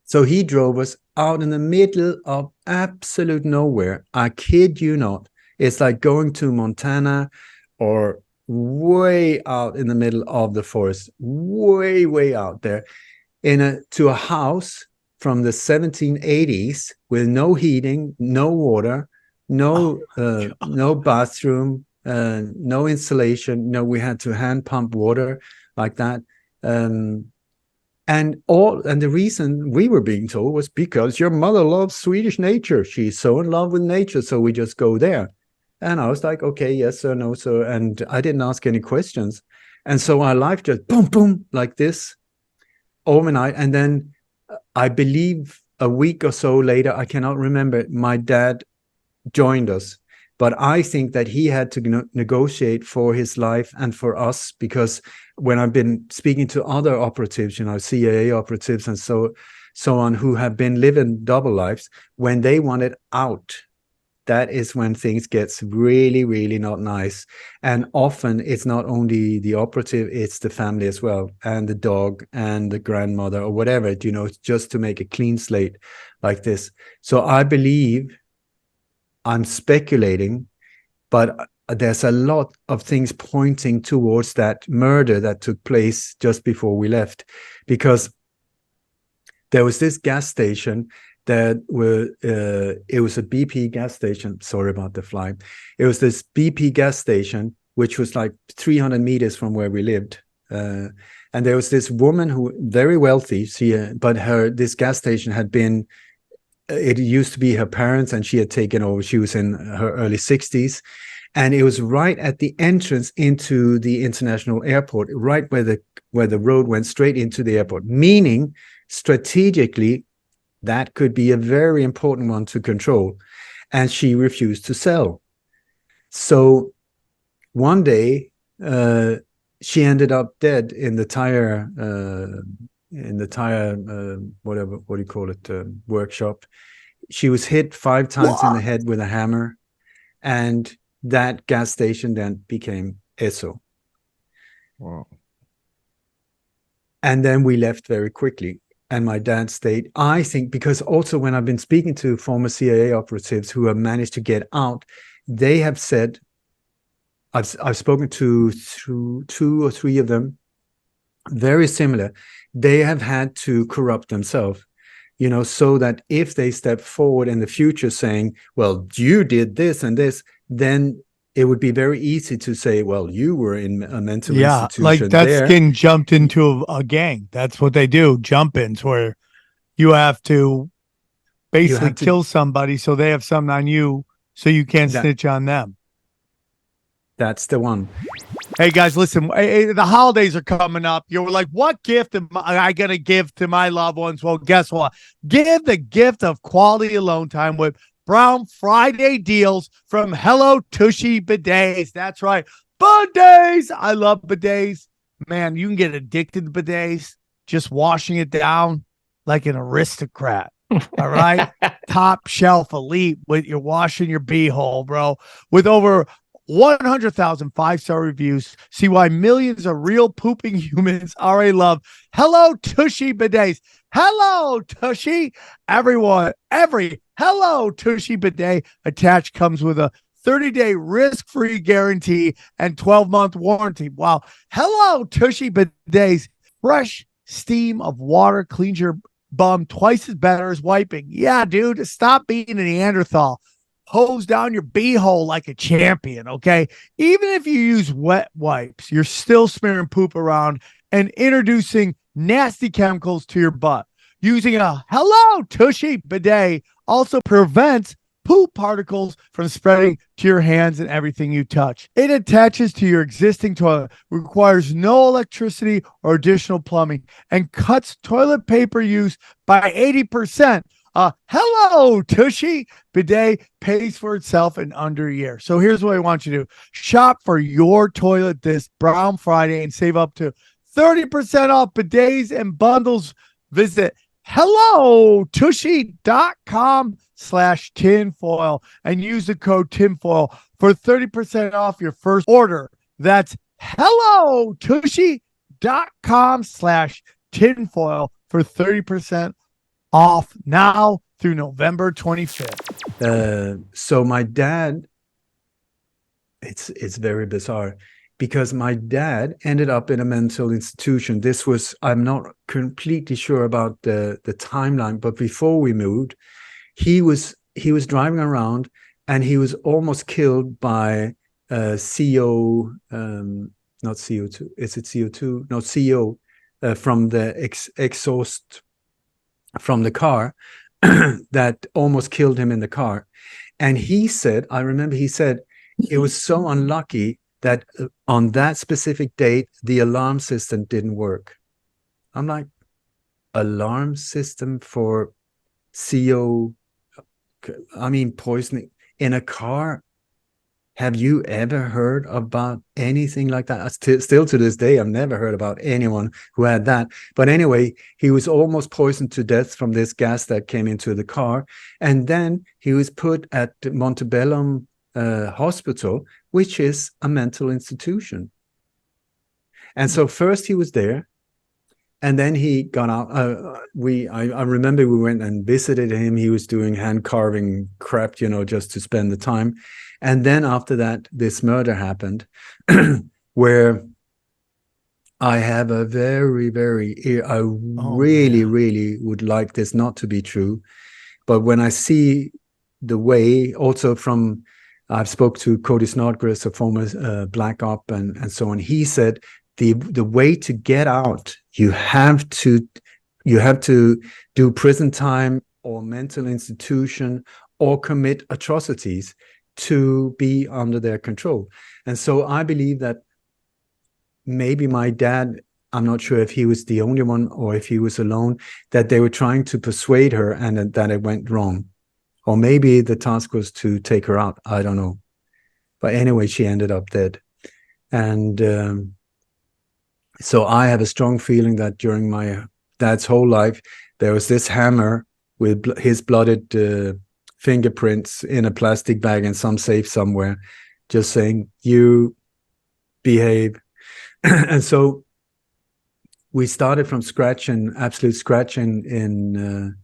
so he drove us out in the middle of absolute nowhere. I kid you not. It's like going to Montana or way out in the middle of the forest, way out there, to a house from the 1780s with no heating, no water, no bathroom, no insulation. We had to hand pump water like that. And the reason we were being told was because your mother loves Swedish nature. She's so in love with nature, so we just go there. And I was like, okay, yes or no, sir. And I didn't ask any questions. And so our life just boom, boom, like this overnight. And then I believe a week or so later, I cannot remember, my dad joined us. But I think that he had to negotiate for his life and for us, because when I've been speaking to other operatives, CIA operatives and so on, who have been living double lives, when they wanted out, that is when things gets really, really not nice. And often it's not only the operative, it's the family as well, and the dog and the grandmother or whatever, just to make a clean slate like this. So I believe, I'm speculating, but there's a lot of things pointing towards that murder that took place just before we left, because there was this gas station that it was a BP gas station. Sorry about the fly. It was this BP gas station, which was like 300 meters from where we lived. And there was this woman who very wealthy, but this gas station had been, it used to be her parents, and she had taken over. She was in her early 60s. And it was right at the entrance into the international airport, right where the road went straight into the airport, meaning strategically, that could be a very important one to control. And she refused to sell. So one day, she ended up dead in the tire, whatever, what do you call it, workshop. She was hit 5 times in the head with a hammer. And that gas station then became Esso. Wow. And then we left very quickly. And my dad stayed. I think because also when I've been speaking to former CIA operatives who have managed to get out, they have said I've spoken to two or three of them, very similar. They have had to corrupt themselves, so that if they step forward in the future saying, well, you did this and this, then it would be very easy to say, well, you were in a mental institution. Like that's getting jumped into a gang. That's what they do, jump-ins, where you have to basically kill somebody so they have something on you so you can't snitch on them. That's the one. Hey, guys, listen, the holidays are coming up. You're like, what gift am I going to give to my loved ones? Well, guess what? Give the gift of quality alone time with Brown Friday deals from Hello Tushy Bidets. That's right. Bidets. I love bidets. Man, you can get addicted to bidets just washing it down like an aristocrat. All right. Top shelf elite with you're washing your beehole, bro. With over 100,000 5-star reviews. See why millions of real pooping humans already love Hello Tushy Bidets. Hello Tushy. Every Hello Tushy Bidet attached comes with a 30-day risk-free guarantee and 12-month warranty. Wow. Hello Tushy Bidets. Fresh steam of water cleans your bum twice as better as wiping. Yeah, dude. Stop being a Neanderthal. Hose down your beehole like a champion, okay? Even if you use wet wipes, you're still smearing poop around and introducing nasty chemicals to your butt. Using a Hello Tushy bidet also prevents poop particles from spreading to your hands and everything you touch. It attaches to your existing toilet, requires no electricity or additional plumbing, and cuts toilet paper use by 80%. Hello Tushy bidet pays for itself in under a year. So here's what I want you to do. Shop for your toilet this Brown Friday and save up to 30% off bidets and bundles. Visit hellotushy.com/tinfoil and use the code tinfoil for 30% off your first order. That's hellotushy.com/tinfoil for 30% off now through November 25th. So my dad, it's very bizarre because my dad ended up in a mental institution. This was, I'm not completely sure about the timeline, but before we moved, he was driving around and he was almost killed by CO, not CO2. Is it CO2? No, CO from the exhaust from the car that almost killed him in the car. And he said, I remember he said, it was so unlucky that on that specific date, the alarm system didn't work. I'm like, alarm system for CO, poisoning in a car? Have you ever heard about anything like that? Still to this day, I've never heard about anyone who had that. But anyway, he was almost poisoned to death from this gas that came into the car. And then he was put at Montebellum Hospital, which is a mental institution. And so first he was there. And then he got out. I remember we went and visited him. He was doing hand carving crap, just to spend the time. And then after that, this murder happened, where I have a really would like this not to be true. But when I see the way, also from, I've spoke to Cody Snodgrass, a former Black Op and so on, he said, the way to get out, you have to do prison time or mental institution or commit atrocities to be under their control. And so I believe that maybe my dad, I'm not sure if he was the only one or if he was alone, that they were trying to persuade her and that it went wrong. Or maybe the task was to take her out. I don't know. But anyway, she ended up dead. And so I have a strong feeling that during my dad's whole life, there was this hammer with his blooded fingerprints in a plastic bag in some safe somewhere, just saying, you behave. And so we started from scratch, and absolute scratch in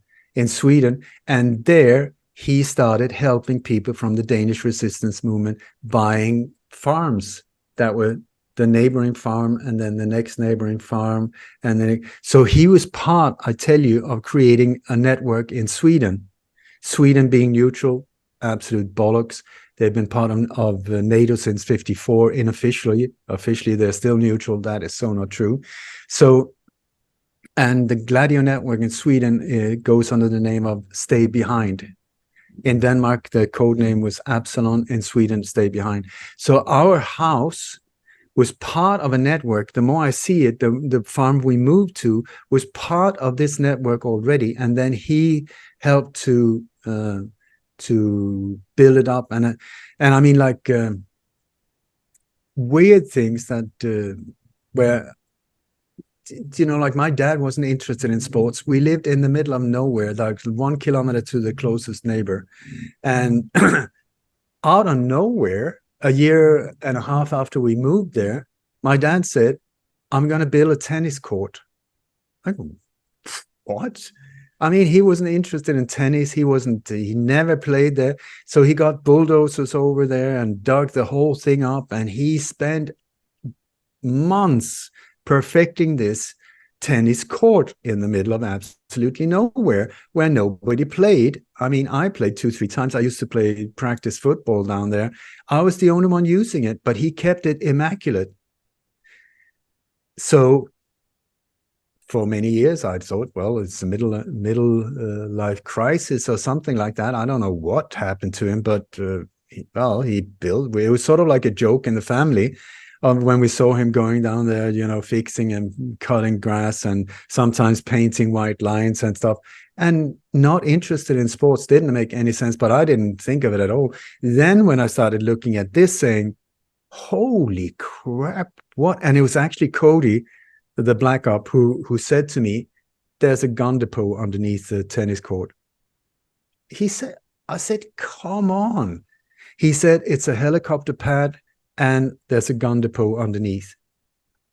Sweden. And there he started helping people from the Danish resistance movement, buying farms that were the neighboring farm and then the next neighboring farm. And then, so he was part, I tell you, of creating a network in Sweden. Sweden being neutral, absolute bollocks. They've been part of NATO since 54. Officially, they're still neutral. That is so not true. So, and the Gladio network in Sweden goes under the name of Stay Behind. In Denmark, the code name was Absalon. In Sweden, Stay Behind. So our house was part of a network. The more I see it, the farm we moved to was part of this network already. And then he helped to build it up. And I mean, like, weird things that where, you know, like my dad wasn't interested in sports. We lived in the middle of nowhere, like 1 kilometer to the closest neighbor. And out of nowhere, a year and a half after we moved there, my dad said, I'm going to build a tennis court. I go, what? I mean, he wasn't interested in tennis. He never played there. So he got bulldozers over there and dug the whole thing up. And he spent months perfecting this tennis court in the middle of absolutely nowhere where nobody played. I mean, I played 2-3 times. I used to practice football down there. I was the only one using it, but he kept it immaculate. So for many years, I thought, well, it's a middle life crisis or something like that. I don't know what happened to him, but he built. It was sort of like a joke in the family. When we saw him going down there, you know, fixing and cutting grass and sometimes painting white lines and stuff, and not interested in sports, didn't make any sense, but I didn't think of it at all. Then when I started looking at this, saying, holy crap, what? And it was actually Cody, the black op, who said to me, there's a gun depot underneath the tennis court. I said, come on. He said, it's a helicopter pad and there's a gun depot underneath.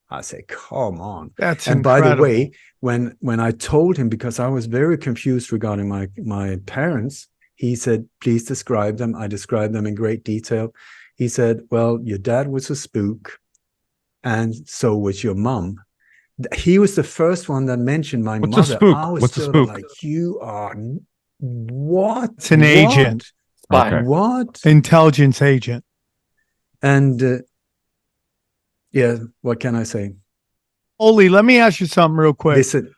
I said, come on. That's and incredible. By the way, when I told him, because I was very confused regarding my parents, he said, please describe them. I described them in great detail. He said, well, your dad was a spook and so was your mom. He was the first one that mentioned my mother. A spook? I was What's a sort of spook? like, you are what? It's an agent. Okay. What? Intelligence agent. And yeah, what can I say? Ole, let me ask you something real quick. Listen,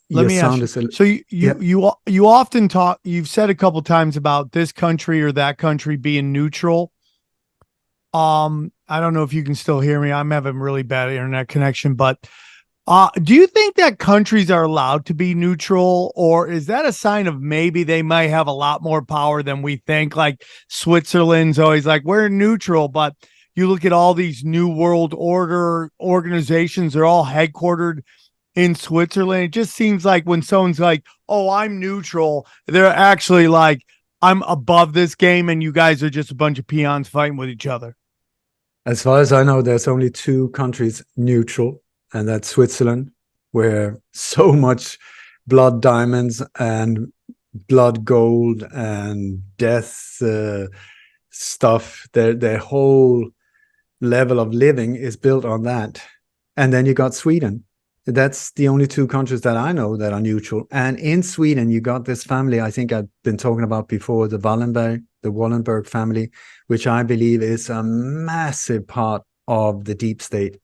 let me ask you. So you often talk. You've said a couple times about this country or that country being neutral. I don't know if you can still hear me. I'm having really bad internet connection, but do you think that countries are allowed to be neutral, or is that a sign of maybe they might have a lot more power than we think? Like Switzerland's always like, we're neutral, but you look at all these New World Order organizations, they're all headquartered in Switzerland. It just seems like when someone's like, oh, I'm neutral, they're actually like, I'm above this game and you guys are just a bunch of peons fighting with each other. As far as I know, there's only 2 countries neutral, and that's Switzerland, where so much blood diamonds and blood gold and death stuff, their whole level of living is built on that. And then you got Sweden. That's the only 2 countries that I know that are neutral. And in Sweden, you got this family I think I've been talking about before, the Wallenberg family, which I believe is a massive part of the deep state.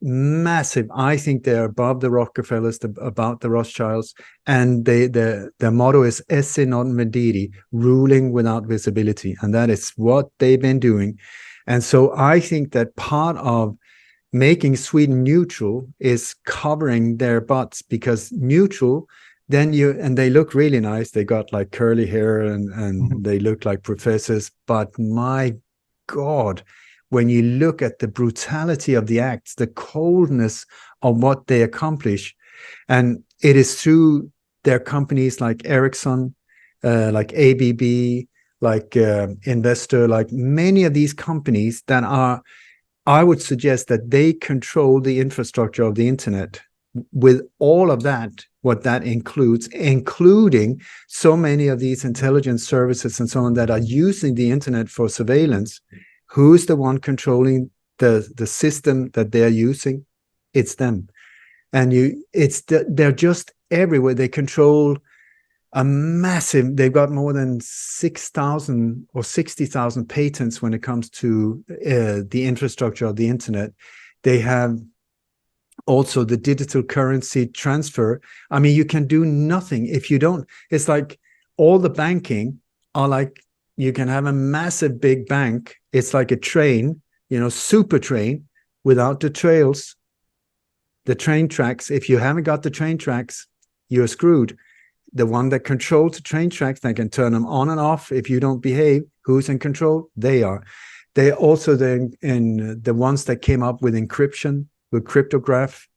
Massive. I think they're above the Rockefellers, about the Rothschilds, and their motto is Esse non videre, ruling without visibility, and that is what they've been doing. And so I think that part of making Sweden neutral is covering their butts, because neutral, then they look really nice. They got like curly hair and they look like professors, but my God, when you look at the brutality of the acts, the coldness of what they accomplish, and it is through their companies like Ericsson, like ABB, like Investor, like many of these companies that are, I would suggest that they control the infrastructure of the internet with all of that, what that includes, including so many of these intelligence services and so on that are using the internet for surveillance. Who's the one controlling the system that they're using? It's them. And they're just everywhere. They control they've got more than 6,000 or 60,000 patents when it comes to the infrastructure of the internet. They have also the digital currency transfer. I mean, you can do nothing if you don't. It's like all the banking are like, you can have a massive big bank. It's like a train, super train without the trails, the train tracks. If you haven't got the train tracks, you're screwed. The one that controls the train tracks, they can turn them on and off. If you don't behave, who's in control? They are. They're also the ones that came up with encryption, with cryptograph.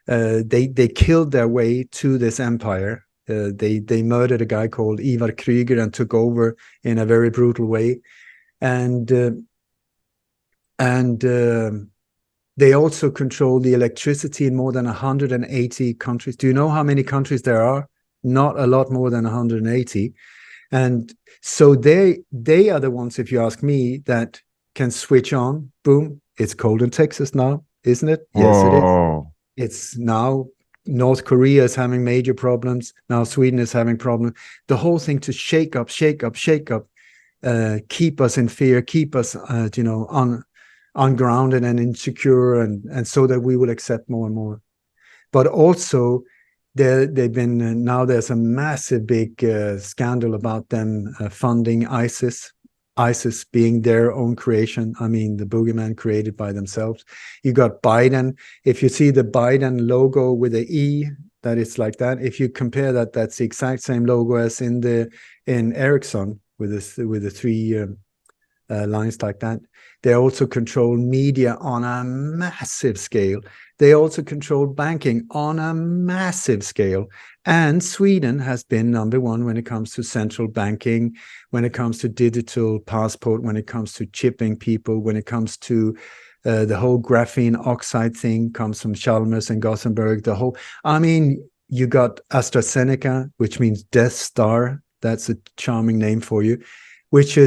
They killed their way to this empire. They murdered a guy called Ivar Krüger and took over in a very brutal way. And they also control the electricity in more than 180 countries. Do you know how many countries there are? Not a lot more than 180. And so they are the ones, if you ask me, that can switch on. Boom, it's cold in Texas now, isn't it? Yes, it is. It's now North Korea is having major problems. Now Sweden is having problems. The whole thing to shake up, keep us in fear, keep us, ungrounded and insecure, and so that we will accept more and more. But also, they've been now there's a massive big scandal about them funding ISIS being their own creation. I mean, the boogeyman created by themselves. You got Biden. If you see the Biden logo with the E, that it's like that. If you compare that, that's the exact same logo as in Ericsson with the three lines like that. They also control media on a massive scale. They also control banking on a massive scale. And Sweden has been number one when it comes to central banking, when it comes to digital passport, when it comes to chipping people, when it comes to the whole graphene oxide thing comes from Chalmers and Gothenburg. You got AstraZeneca, which means Death Star. That's a charming name for you. Which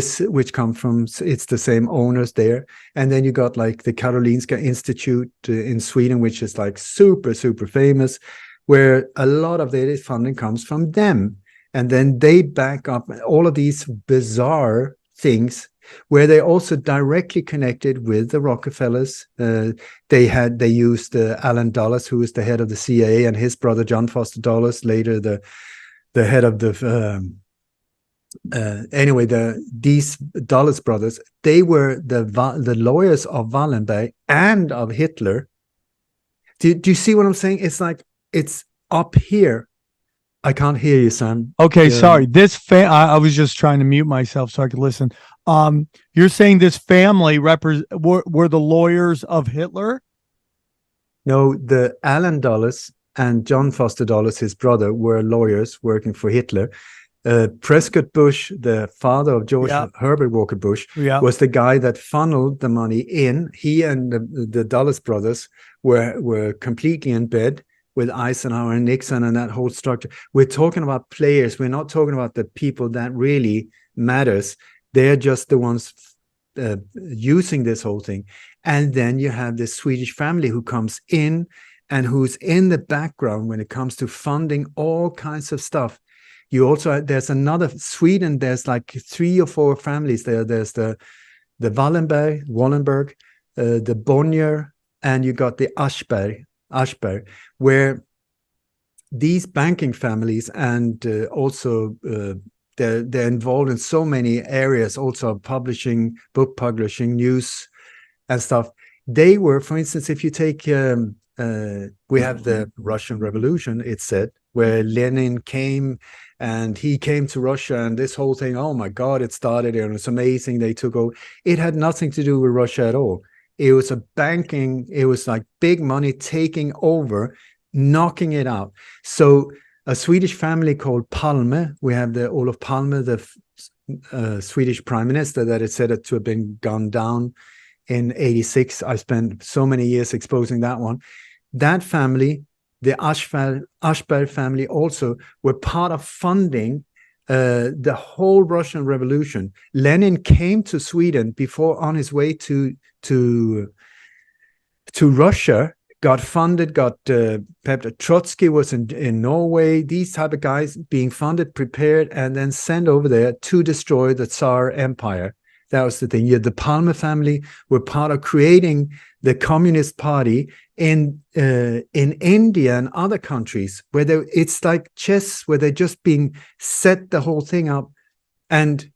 come from, it's the same owners there. And then you got like the Karolinska Institute in Sweden, which is like super, super famous, where a lot of their funding comes from them. And then they back up all of these bizarre things where they also directly connected with the Rockefellers. They used Alan Dulles, who was the head of the CIA, and his brother John Foster Dulles, later the head of the these Dulles brothers, they were the lawyers of Wallenberg and of Hitler. Do you see what I'm saying? It's like, it's up here. I can't hear you, Sam. Okay, sorry. I was just trying to mute myself so I could listen. You're saying this family were the lawyers of Hitler? No, the Alan Dulles and John Foster Dulles, his brother, were lawyers working for Hitler. Prescott Bush, the father of George Herbert Walker Bush, was the guy that funneled the money in. He and the Dulles brothers were completely in bed with Eisenhower and Nixon and that whole structure. We're talking about players. We're not talking about the people that really matters. They're just the ones using this whole thing. And then you have this Swedish family who comes in and who's in the background when it comes to funding all kinds of stuff. You also, there's another Sweden, there's like 3 or 4 families there. There's the Wallenberg, the Bonnier, and you got the Aschberg, where these banking families and also they're involved in so many areas, also publishing, book publishing, news and stuff. They were, for instance, if you take, we have the Russian Revolution, it's said, where Lenin came and he came to Russia and this whole thing, oh my God, it started and it's amazing. They took over. It had nothing to do with Russia at all. It was a banking, it was like big money taking over, knocking it out. So a Swedish family called Palme, we have the Olof Palme, the Swedish prime minister that is said to have been gunned down in 86. I spent so many years exposing that one. That family, the Aschberg family also were part of funding the whole Russian Revolution. Lenin came to Sweden before on his way to Russia, got funded, got Trotsky was in Norway, these type of guys being funded, prepared, and then sent over there to destroy the Tsar Empire. That was the thing. The Palme family were part of creating the Communist Party in India and other countries where it's like chess, where they're just being set the whole thing up, and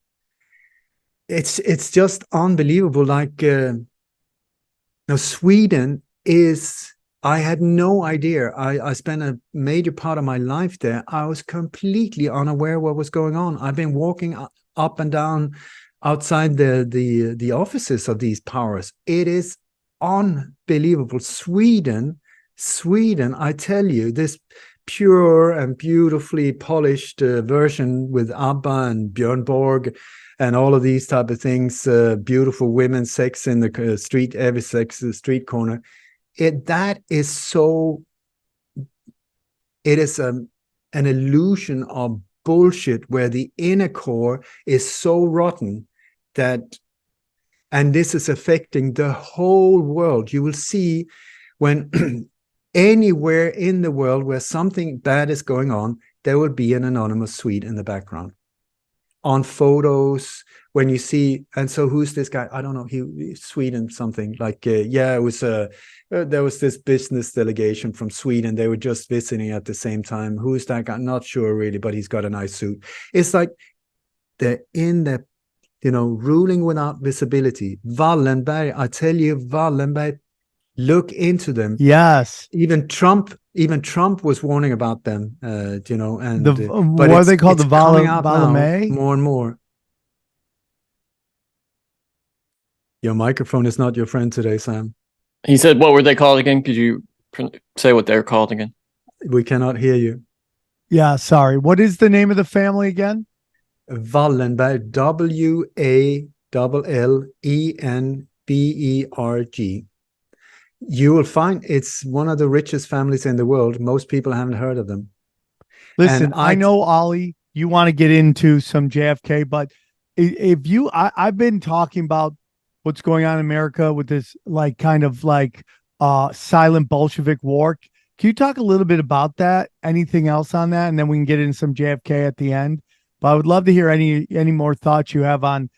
it's just unbelievable. Like now, Sweden is. I had no idea. I spent a major part of my life there. I was completely unaware what was going on. I've been walking up and down outside the offices of these powers. It is unbelievable. Sweden, I tell you, this pure and beautifully polished version with ABBA and Björn Borg and all of these type of things, beautiful women, sex in the street, every sex street corner. That is so. It is an illusion of bullshit where the inner core is so rotten that, and this is affecting the whole world. You will see when anywhere in the world where something bad is going on, there will be an anonymous Swede in the background. On photos, when you see, and so who's this guy? I don't know. He's Sweden something like, it was there was this business delegation from Sweden. They were just visiting at the same time. Who's that guy? Not sure really, but he's got a nice suit. It's like they're in the, ruling without visibility. Wallenberg, I tell you, Wallenberg, look into them. Yes. Even Trump was warning about them, and what are they called? The Valame? More and more. Your microphone is not your friend today, Sam. He said, what were they called again? Could you say what they're called again? We cannot hear you. Yeah, sorry. What is the name of the family again? Wallenberg, Walllenberg. You will find it's one of the richest families in the world. Most people haven't heard of them. Listen, I know, Ollie, you want to get into some JFK, but if you, I've been talking about what's going on in America with this silent Bolshevik war. Can you talk a little bit about that? Anything else on that? And then we can get into some JFK at the end. But I would love to hear any more thoughts you have on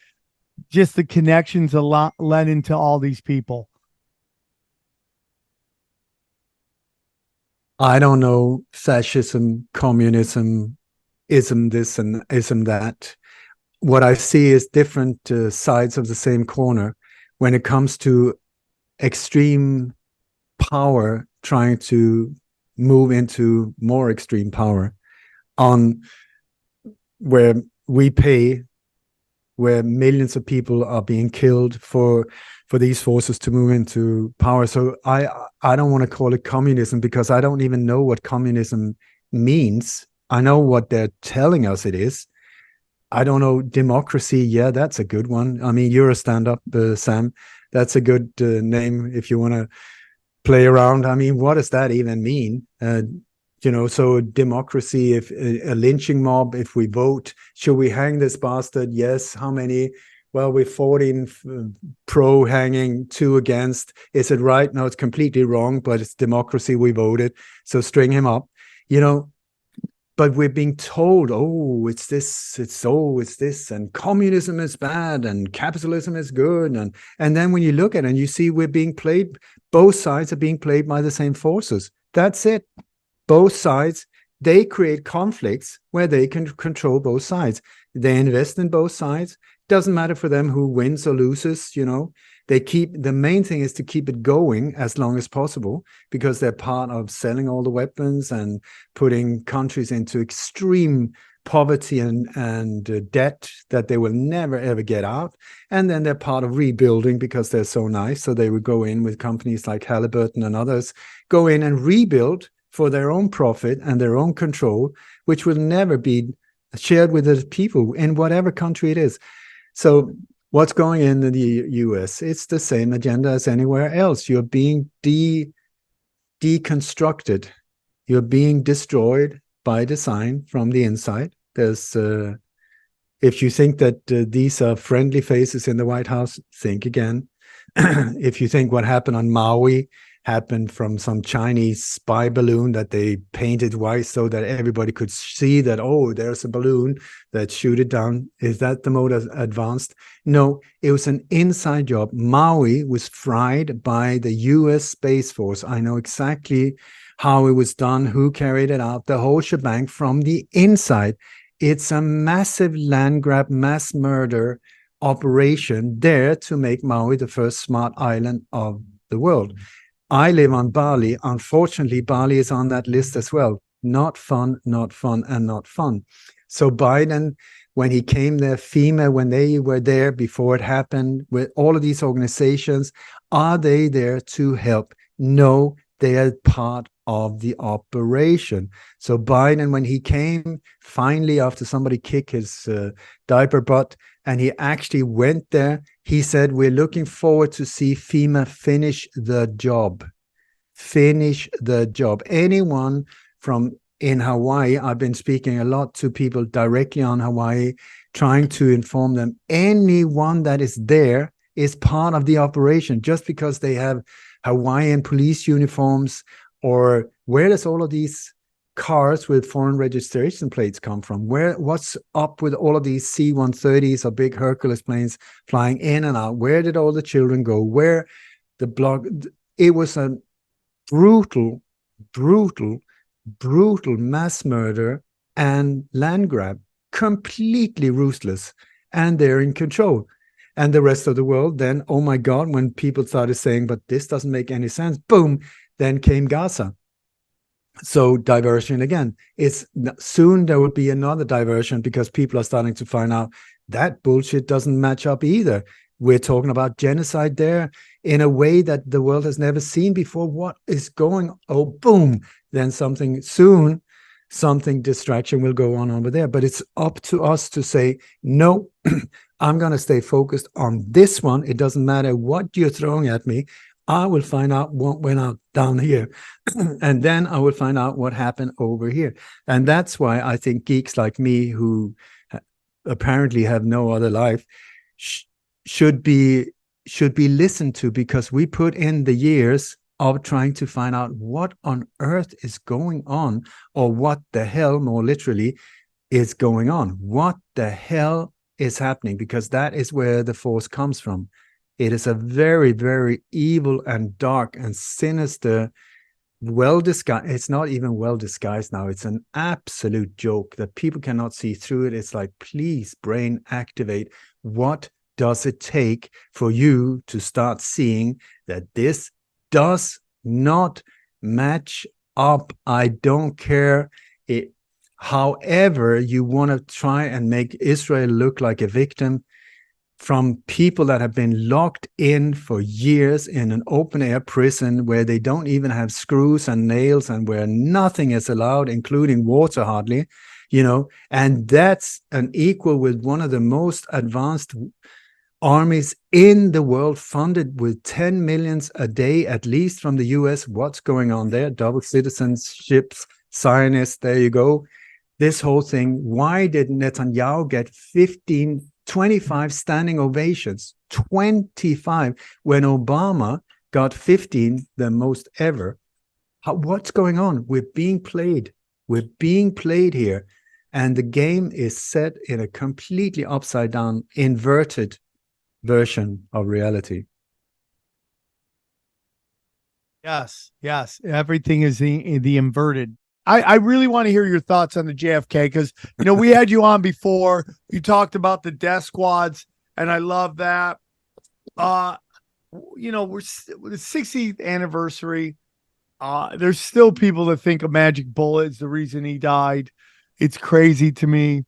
just the connections of Lenin to all these people. I don't know, fascism, communism, ism this and ism that. What I see is different sides of the same corner when it comes to extreme power trying to move into more extreme power, on where we pay, where millions of people are being killed for these forces to move into power. So I don't want to call it communism because I don't even know what communism means. I know what they're telling us it is. I don't know. Democracy, yeah, that's a good one. I mean, you're a stand-up, Sam. That's a good name if you want to play around. I mean, what does that even mean? So democracy, if a lynching mob, if we vote, should we hang this bastard? Yes. How many? Well, we're 14 pro hanging, 2 against. Is it right? No, it's completely wrong, but it's democracy. We voted. So string him up, but we're being told, it's this, and communism is bad and capitalism is good. And then when you look at it and you see we're being played, both sides are being played by the same forces. That's it. Both sides, they create conflicts where they can control both sides. They invest in both sides. Doesn't matter for them who wins or loses, the main thing is to keep it going as long as possible because they're part of selling all the weapons and putting countries into extreme poverty and debt that they will never ever get out. And then they're part of rebuilding because they're so nice. So they would go in with companies like Halliburton and others, go in and rebuild for their own profit and their own control, which will never be shared with the people in whatever country it is. So what's going in the US? It's the same agenda as anywhere else. You're being deconstructed. You're being destroyed by design from the inside. There's If you think that these are friendly faces in the White House, think again. If you think what happened on Maui happened from some Chinese spy balloon that they painted white so that everybody could see that, oh, there's a balloon that shoot it down. Is that the most advanced? No, it was an inside job. Maui was fried by the US Space Force. I know exactly how it was done, who carried it out, the whole shebang from the inside. It's a massive land grab, mass murder operation there to make Maui the first smart island of the world. I live on Bali. Unfortunately, Bali is on that list as well. Not fun, not fun, and not fun. So Biden, when he came there, FEMA, when they were there before it happened, with all of these organizations, are they there to help? No, they are part of the operation. So Biden, when he came, finally, after somebody kicked his diaper butt, and he actually went there, he said, we're looking forward to see FEMA finish the job. Finish the job. Anyone from in Hawaii, I've been speaking a lot to people directly on Hawaii, trying to inform them, anyone that is there is part of the operation. Just because they have Hawaiian police uniforms, or where does all of these cars with foreign registration plates come from? What's up with all of these C-130s or big Hercules planes flying in and out? Where did all the children go? Where the block? It was a brutal mass murder and land grab, completely ruthless, and they're in control. And the rest of the world then, oh my God, when people started saying, but this doesn't make any sense, boom, then came Gaza. So diversion again. It's soon there will be another diversion, because people are starting to find out that bullshit doesn't match up either. We're talking about genocide there in a way that the world has never seen before. What is going? Oh, boom! Then something distraction will go on over there. But it's up to us to say, no, I'm going to stay focused on this one. It doesn't matter what you're throwing at me. I will find out what went out down here. And then I will find out what happened over here. And that's why I think geeks like me, who apparently have no other life, should be listened to, because we put in the years of trying to find out what on earth is going on, or what the hell, more literally, is going on. What the hell is happening? Because that is where the force comes from. It is a very, very evil and dark and sinister, well-disguised. It's not even well-disguised now. It's an absolute joke that people cannot see through it. It's like, please, brain, activate. What does it take for you to start seeing that this does not match up? I don't care however you want to try and make Israel look like a victim, from people that have been locked in for years in an open air prison where they don't even have screws and nails, and where nothing is allowed, including water hardly, and that's an equal with one of the most advanced armies in the world, funded with 10 millions a day, at least from the US. What's going on there? Double citizenships, Zionists, there you go. This whole thing. Why did Netanyahu get 25 standing ovations, 25, when Obama got 15, the most ever? What's going on? We're being played. We're being played here. And the game is set in a completely upside down, inverted version of reality. Yes. Everything is the inverted. I really want to hear your thoughts on the JFK, because, we had you on before. You talked about the death squads, and I love that. We're the 60th anniversary. There's still people that think a magic bullet is the reason he died. It's crazy to me.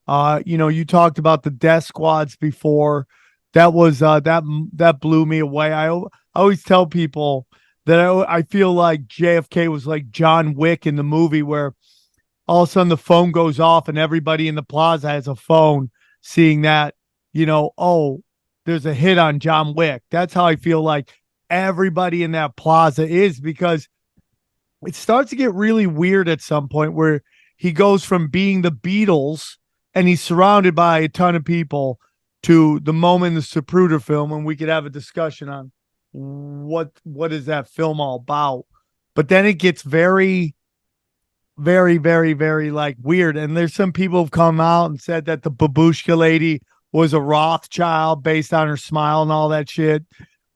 You talked about the death squads before. That was that blew me away. I always tell people that I feel like JFK was like John Wick in the movie, where all of a sudden the phone goes off and everybody in the plaza has a phone, seeing that, oh, there's a hit on John Wick. That's how I feel like everybody in that plaza is, because it starts to get really weird at some point, where he goes from being the Beatles and he's surrounded by a ton of people, to the moment in the Zapruder film, and we could have a discussion on what is that film all about. But then it gets very, very, very, very like weird. And there's some people have come out and said that the babushka lady was a Rothschild based on her smile and all that shit.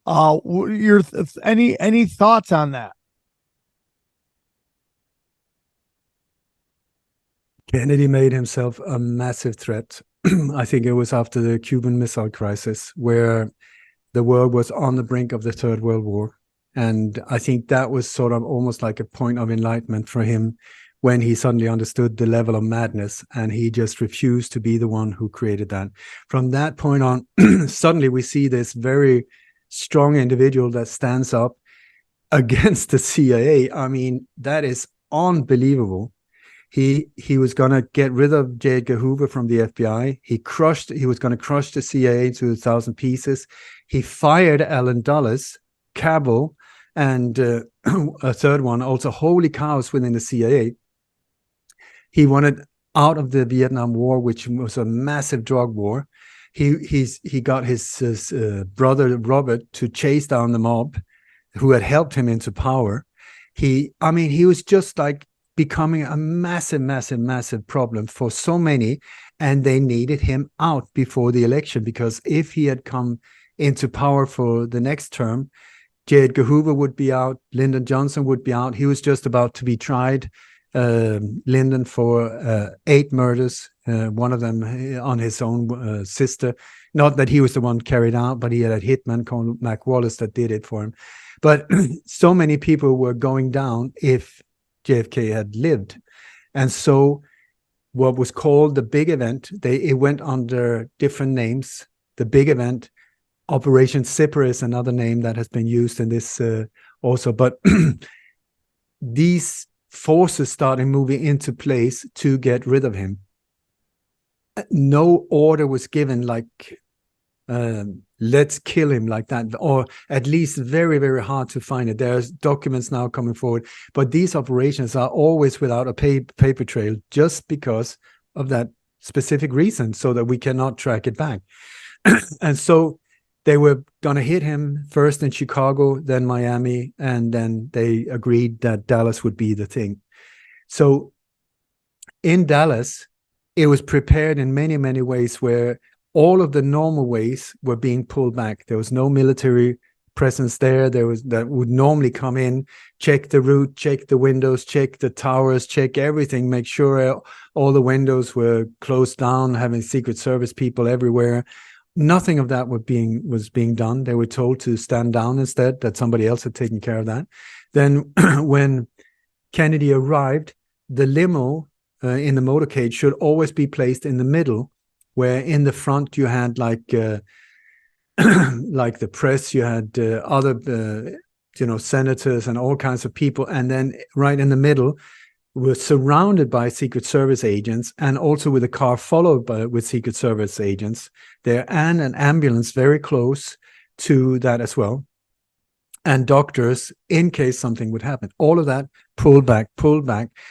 Any thoughts on that? Kennedy made himself a massive threat. I think it was after the Cuban Missile Crisis, where the world was on the brink of the Third World War. And I think that was sort of almost like a point of enlightenment for him, when he suddenly understood the level of madness, and he just refused to be the one who created that. From that point on, suddenly we see this very strong individual that stands up against the CIA. I mean, that is unbelievable. He was going to get rid of J. Edgar Hoover from the FBI. He was going to crush the CIA to 1,000 pieces. He fired Allen Dulles, Cabell, and a third one, also holy cows within the CIA. He wanted out of the Vietnam War, which was a massive drug war. He got his brother Robert to chase down the mob, who had helped him into power. He was just like becoming a massive, massive, massive problem for so many, and they needed him out before the election, because if he had come into power for the next term, J. Edgar Hoover would be out, Lyndon Johnson would be out. He was just about to be tried, Lyndon, for 8 murders, one of them on his own sister. Not that he was the one carried out, but he had a hitman called Mac Wallace that did it for him. But so many people were going down if JFK had lived. And so what was called the big event, it went under different names. The big event, Operation Zipper, is another name that has been used in this also. But these forces started moving into place to get rid of him. No order was given like, let's kill him like that, or at least very, very hard to find it. There's documents now coming forward, but these operations are always without a paper trail, just because of that specific reason, so that we cannot track it back. And so they were going to hit him first in Chicago, then Miami, and then they agreed that Dallas would be the thing. So in Dallas, it was prepared in many, many ways, where all of the normal ways were being pulled back. There was no military presence there. That would normally come in, check the route, check the windows, check the towers, check everything, make sure all the windows were closed down, having Secret Service people everywhere. Nothing of that was being done. They were told to stand down instead, that somebody else had taken care of that. Then when Kennedy arrived, the limo in the motorcade should always be placed in the middle, where in the front you had like the press, you had other senators and all kinds of people, and then right in the middle were surrounded by Secret Service agents, and also with a car followed with Secret Service agents there, and an ambulance very close to that as well, and doctors in case something would happen. All of that pulled back,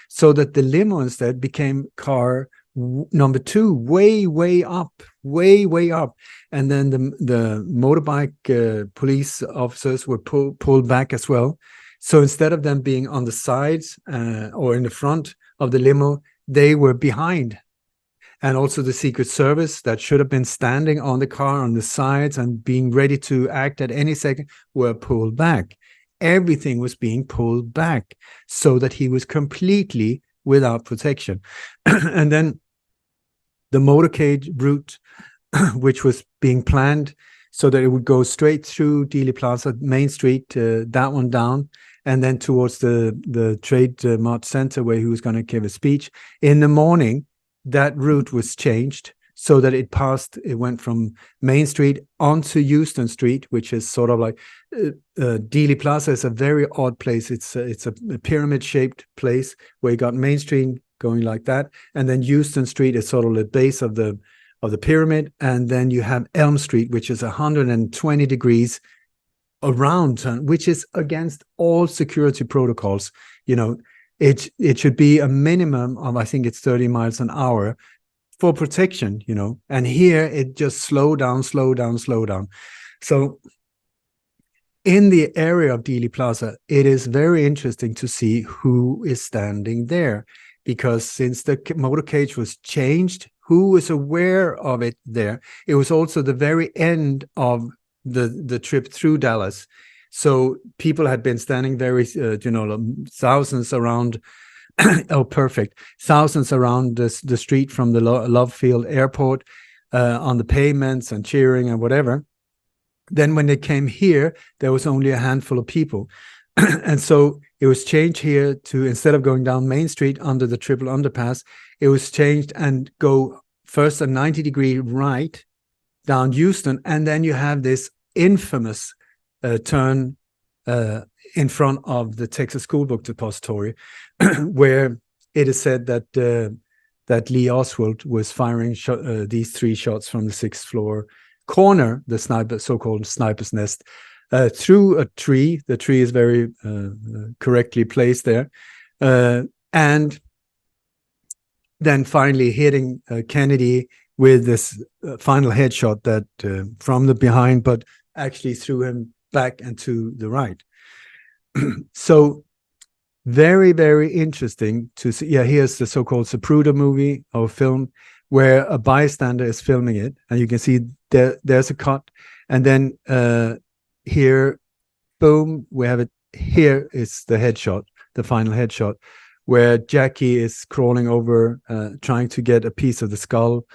so that the limo instead became car number 2, way up, and then the motorbike police officers were pulled back as well. So instead of them being on the sides or in the front of the limo, they were behind. And also the Secret Service that should have been standing on the car on the sides and being ready to act at any second were pulled back. Everything was being pulled back so that he was completely without protection. And then the motorcade route, which was being planned so that it would go straight through Dealey Plaza, Main Street, that one down, and then towards the Trade Mart Center, where he was going to give a speech. In the morning, that route was changed so that it went from Main Street onto Houston Street, which is sort of like Dealey Plaza is a very odd place. It's a pyramid-shaped place where you got Main Street going like that, and then Houston Street is sort of the base of the pyramid, and then you have Elm Street, which is 120 degrees around, which is against all security protocols. It should be a minimum of, I think it's 30 miles an hour for protection, you know. And here it just slow down. So in the area of Dealey Plaza, it is very interesting to see who is standing there, because since the motorcade was changed, who was aware of it there? It was also the very end of the trip through Dallas. So people had been standing very, thousands around. Oh, perfect. Thousands around the street from the Love Field Airport on the pavements and cheering and whatever. Then when they came here, there was only a handful of people. And so it was changed here to, instead of going down Main Street under the triple underpass, it was changed and go first a 90-degree right down Houston. And then you have this infamous turn in front of the Texas School Book Depository, where it is said that Lee Oswald was firing these 3 shots from the 6th floor corner, the so-called sniper's nest, through a tree. The tree is very correctly placed there, and then finally hitting Kennedy with this final headshot that from the behind, but actually threw him back and to the right. So very, very interesting to see. Yeah, here's the so-called Zapruder movie or film, where a bystander is filming it, and you can see there's a cut, and then here, boom, we have it. Here is the headshot, the final headshot, where Jackie is crawling over, trying to get a piece of the skull,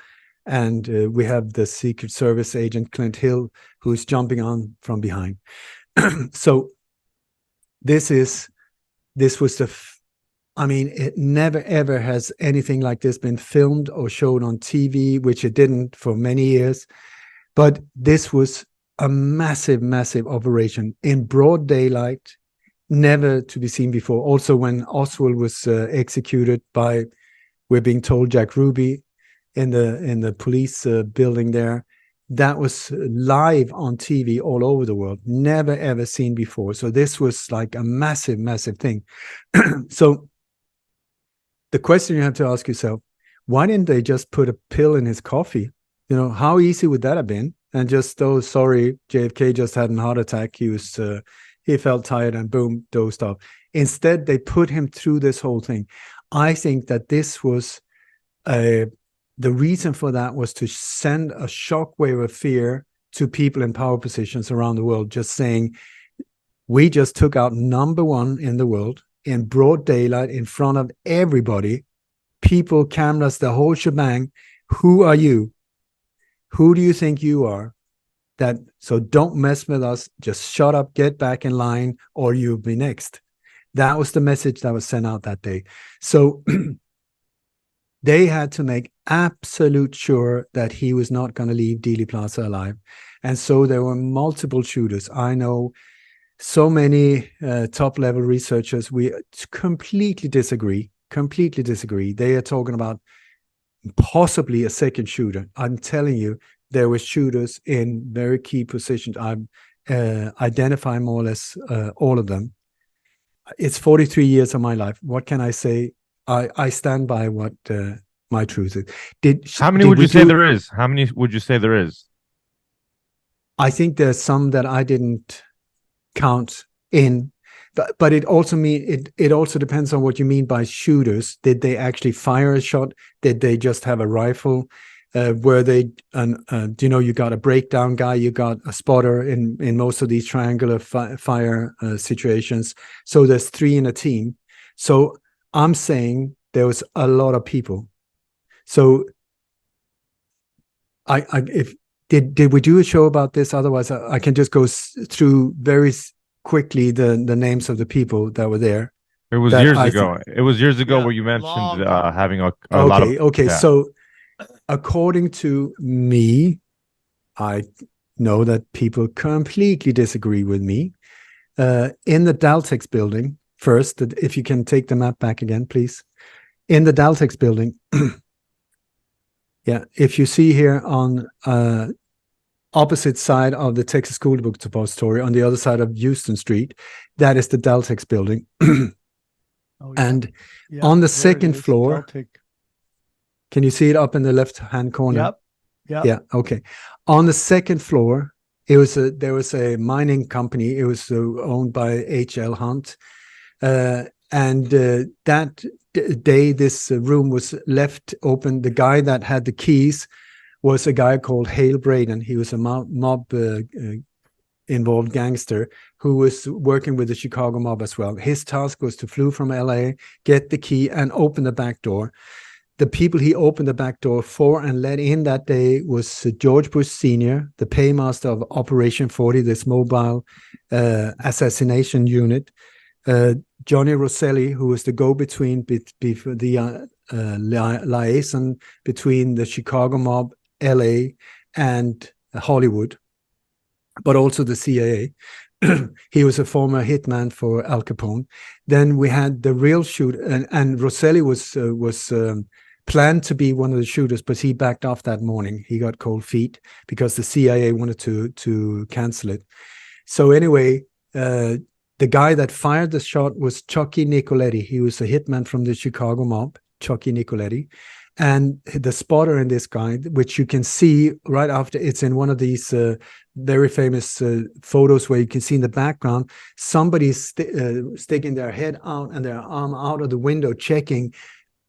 and we have the Secret Service agent Clint Hill, who's jumping on from behind. So this was I mean, it never ever has anything like this been filmed or shown on TV, which it didn't for many years. But this was a massive, massive operation in broad daylight, never to be seen before. Also, when Oswald was executed by, we're being told, Jack Ruby in the police building there, that was live on TV all over the world, never ever seen before. So this was like a massive, massive thing. So the question you have to ask yourself, why didn't they just put a pill in his coffee? You know, how easy would that have been? And just, oh, sorry, JFK just had a heart attack. He felt tired and boom, dozed off. Instead, they put him through this whole thing. I think that this was the reason for that was to send a shockwave of fear to people in power positions around the world, just saying, we just took out #1 in the world in broad daylight in front of everybody, people, cameras, the whole shebang. Who are you? Who do you think you are? So don't mess with us. Just shut up, get back in line, or you'll be next. That was the message that was sent out that day. So they had to make absolute sure that he was not going to leave Dealey Plaza alive. And so there were multiple shooters. I know so many top-level researchers, we completely disagree. They are talking about possibly a second shooter. I'm telling you, there were shooters in very key positions. I identify more or less all of them. It's 43 years of my life. What can I say? I stand by what my truth is. How many would you say there is? How many would you say there is? I think there's some that I didn't count in, but it also it also depends on what you mean by shooters. Did they actually fire a shot? Did they just have a rifle? Were they you got a breakdown guy, you got a spotter in most of these triangular fire situations. So there's 3 in a team. So I'm saying there was a lot of people. So did we do a show about this? Otherwise, I can just go through very quickly the names of the people that were there. It was years ago. It was years ago where you mentioned having a lot of... Okay, yeah. So according to me, I know that people completely disagree with me. In the Daltex building, first, if you can take the map back again, please. In the Daltex building, yeah, if you see here on opposite side of the Texas School Book Depository, on the other side of Houston Street, that is the Daltex building. And on the second floor, Can you see it up in the left-hand corner? Yep. Yep. Yeah. Okay. On the second floor, there was a mining company. It was owned by H.L. Hunt. That day, this room was left open. The guy that had the keys was a guy called Hale Braden. He was a mob involved gangster who was working with the Chicago mob as well. His task was to flew from LA, get the key, and open the back door. The people he opened the back door for and let in that day was George Bush Sr., the paymaster of Operation 40, this mobile assassination unit. Johnny Rosselli, who was the go-between, the liaison between the Chicago mob, LA, and Hollywood, but also the CIA. He was a former hitman for Al Capone. Then we had the real shooter, and Rosselli was planned to be one of the shooters, but he backed off that morning. He got cold feet because the CIA wanted to cancel it. So anyway, the guy that fired the shot was Chucky Nicoletti. He was a hitman from the Chicago mob, Chucky Nicoletti. And the spotter in this guy, which you can see right after, it's in one of these very famous photos where you can see in the background, somebody's sticking their head out and their arm out of the window checking,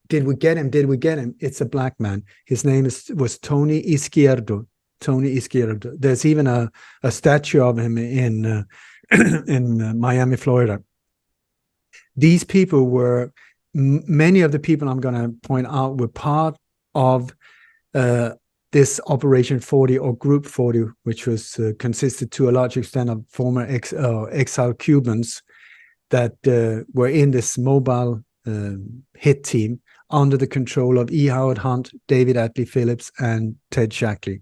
did we get him? Did we get him? It's a black man. His name was Tony Izquierdo. Tony Izquierdo. There's even a statue of him in Miami, Florida. These people were, many of the people I'm going to point out were part of this Operation 40 or Group 40, which was consisted to a large extent of former exile Cubans that were in this mobile hit team under the control of E. Howard Hunt, David Atlee Phillips, and Ted Shackley,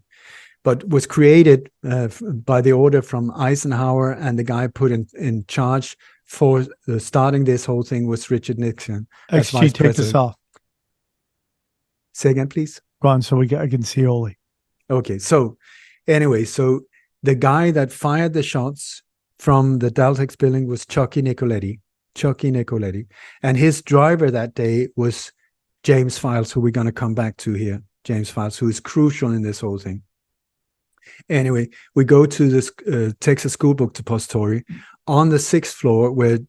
but was created by the order from Eisenhower, and the guy put in charge for starting this whole thing was Richard Nixon. XG, take this off. Say again, please. Go on, so I can see Ole. Okay, so anyway, so the guy that fired the shots from the Daltex building was Chucky Nicoletti. Chucky Nicoletti. And his driver that day was James Files, who we're going to come back to here. James Files, who is crucial in this whole thing. Anyway, we go to this Texas School Book Depository. On the 6th floor, where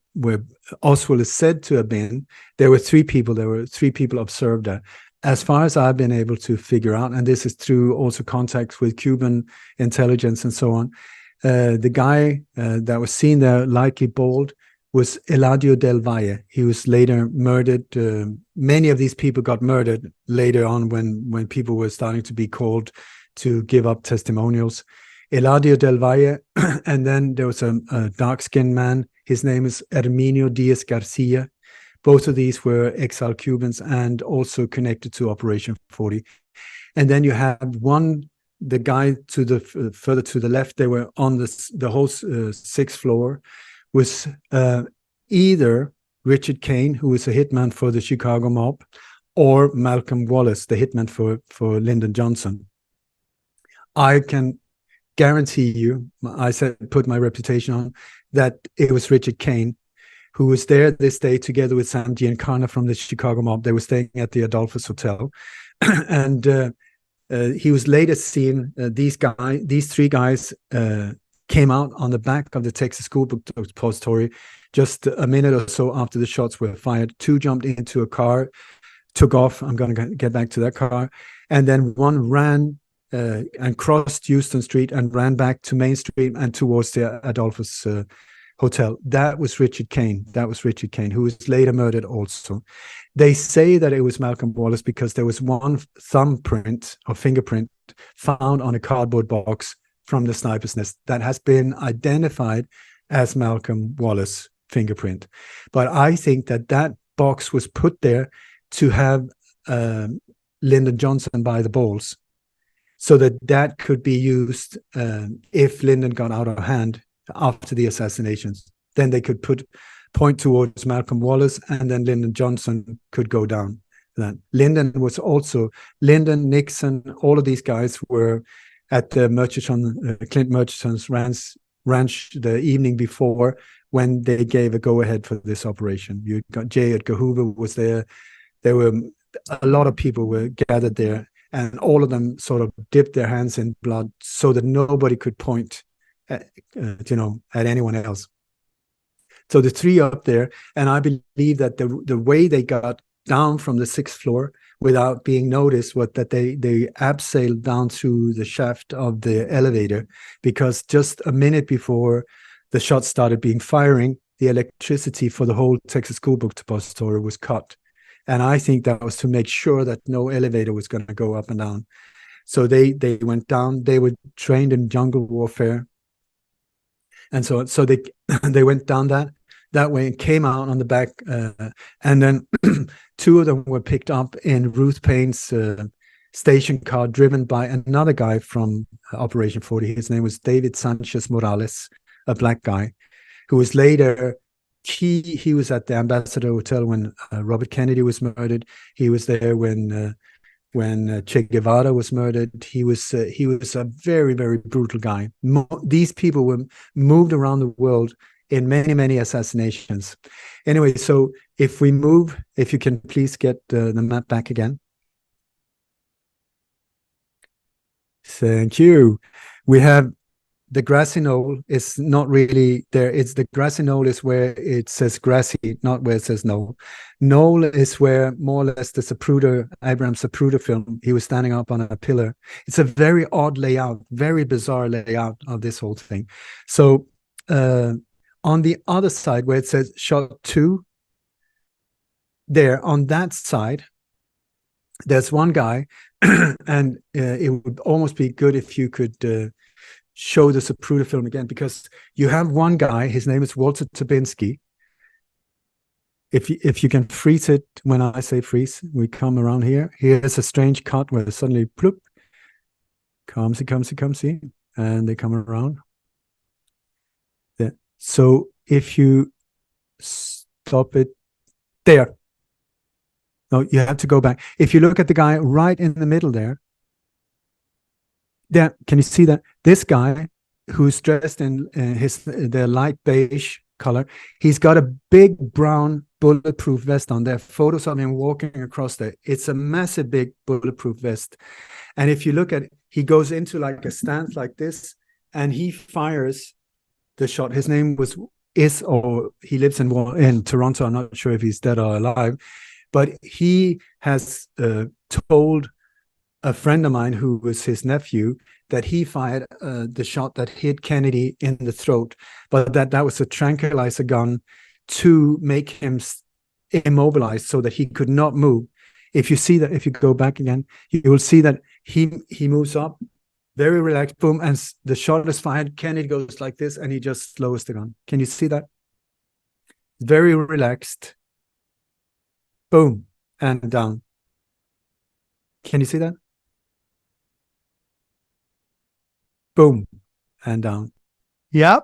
Oswald is said to have been, there were three people. There were three people observed there. As far as I've been able to figure out, and this is through also contacts with Cuban intelligence and so on, the guy that was seen there, likely bald, was Eladio del Valle. He was later murdered. Many of these people got murdered later on when people were starting to be called to give up testimonials. Eladio del Valle, and then there was a dark-skinned man. His name is Herminio Diaz Garcia. Both of these were exile Cubans and also connected to Operation 40. And then you have the guy to the further to the left. They were on the whole 6th floor. Was either Richard Kane, who was a hitman for the Chicago mob, or Malcolm Wallace, the hitman for Lyndon Johnson. I can guarantee you, put my reputation on, that it was Richard Kane who was there this day together with Sam Giancana from the Chicago mob. They were staying at the Adolphus Hotel. And he was later seen, these three guys came out on the back of the Texas School Book Depository just a minute or so after the shots were fired. Two jumped into a car, took off. I'm going to get back to that car. And then one ran and crossed Houston Street and ran back to Main Street and towards the Adolphus Hotel. That was Richard Kane. That was Richard Kane, who was later murdered also. They say that it was Malcolm Wallace because there was one thumbprint or fingerprint found on a cardboard box from the sniper's nest that has been identified as Malcolm Wallace fingerprint. But I think that box was put there to have Lyndon Johnson by the balls, so that could be used if Lyndon got out of hand after the assassinations. Then they could point towards Malcolm Wallace, and then Lyndon Johnson could go down. Lyndon, Nixon, all of these guys were at the Clint Murchison's ranch the evening before when they gave a go-ahead for this operation. You got J. Edgar Hoover was there. There were a lot of people were gathered there, and all of them sort of dipped their hands in blood so that nobody could point at, at anyone else. So the three up there, and I believe that the way they got down from the 6th floor without being noticed was that they abseiled down through the shaft of the elevator, because just a minute before the shots started being firing, the electricity for the whole Texas School Book Depository was cut. And I think that was to make sure that no elevator was going to go up and down. So they went down. They were trained in jungle warfare. And so they went down that way and came out on the back. And then 2 of them were picked up in Ruth Payne's station car, driven by another guy from Operation 40. His name was David Sanchez Morales, a black guy, who was later, he was at the Ambassador Hotel when Robert Kennedy was murdered. He was there when Che Guevara was murdered. He was a very, very brutal guy. These people were moved around the world in many, many assassinations. Anyway, so if you can please get the map back again. Thank you. We have the grassy knoll is not really there. It's the grassy knoll is where it says grassy, not where it says knoll. Knoll is where more or less the Abraham Zapruder film, he was standing up on a pillar. It's a very odd layout, very bizarre layout of this whole thing. So on the other side where it says shot 2, there on that side, there's one guy, and it would almost be good if you could show the Zapruder film again, because you have one guy, his name is Walter Tabinski. If you can freeze it when I say freeze, we come around here. Here's a strange cut where suddenly ploop, comes, and they come around. There. So if you stop it there. No, you have to go back. If you look at the guy right in the middle there, can you see that? This guy who's dressed in the light beige color, he's got a big brown bulletproof vest on. There are photos of him walking across there. It's a massive, big bulletproof vest. And if you look at it, he goes into like a stance like this, and he fires the shot. His name he lives in Toronto. I'm not sure if he's dead or alive, but he has told a friend of mine who was his nephew that he fired the shot that hit Kennedy in the throat, but that was a tranquilizer gun to make him immobilized so that he could not move. If you see that, if you go back again, you will see that he moves up, very relaxed, boom, and the shot is fired. Kennedy goes like this, and he just slows the gun. Can you see that? Very relaxed, boom, and down. Can you see that? Boom, and down. Yep.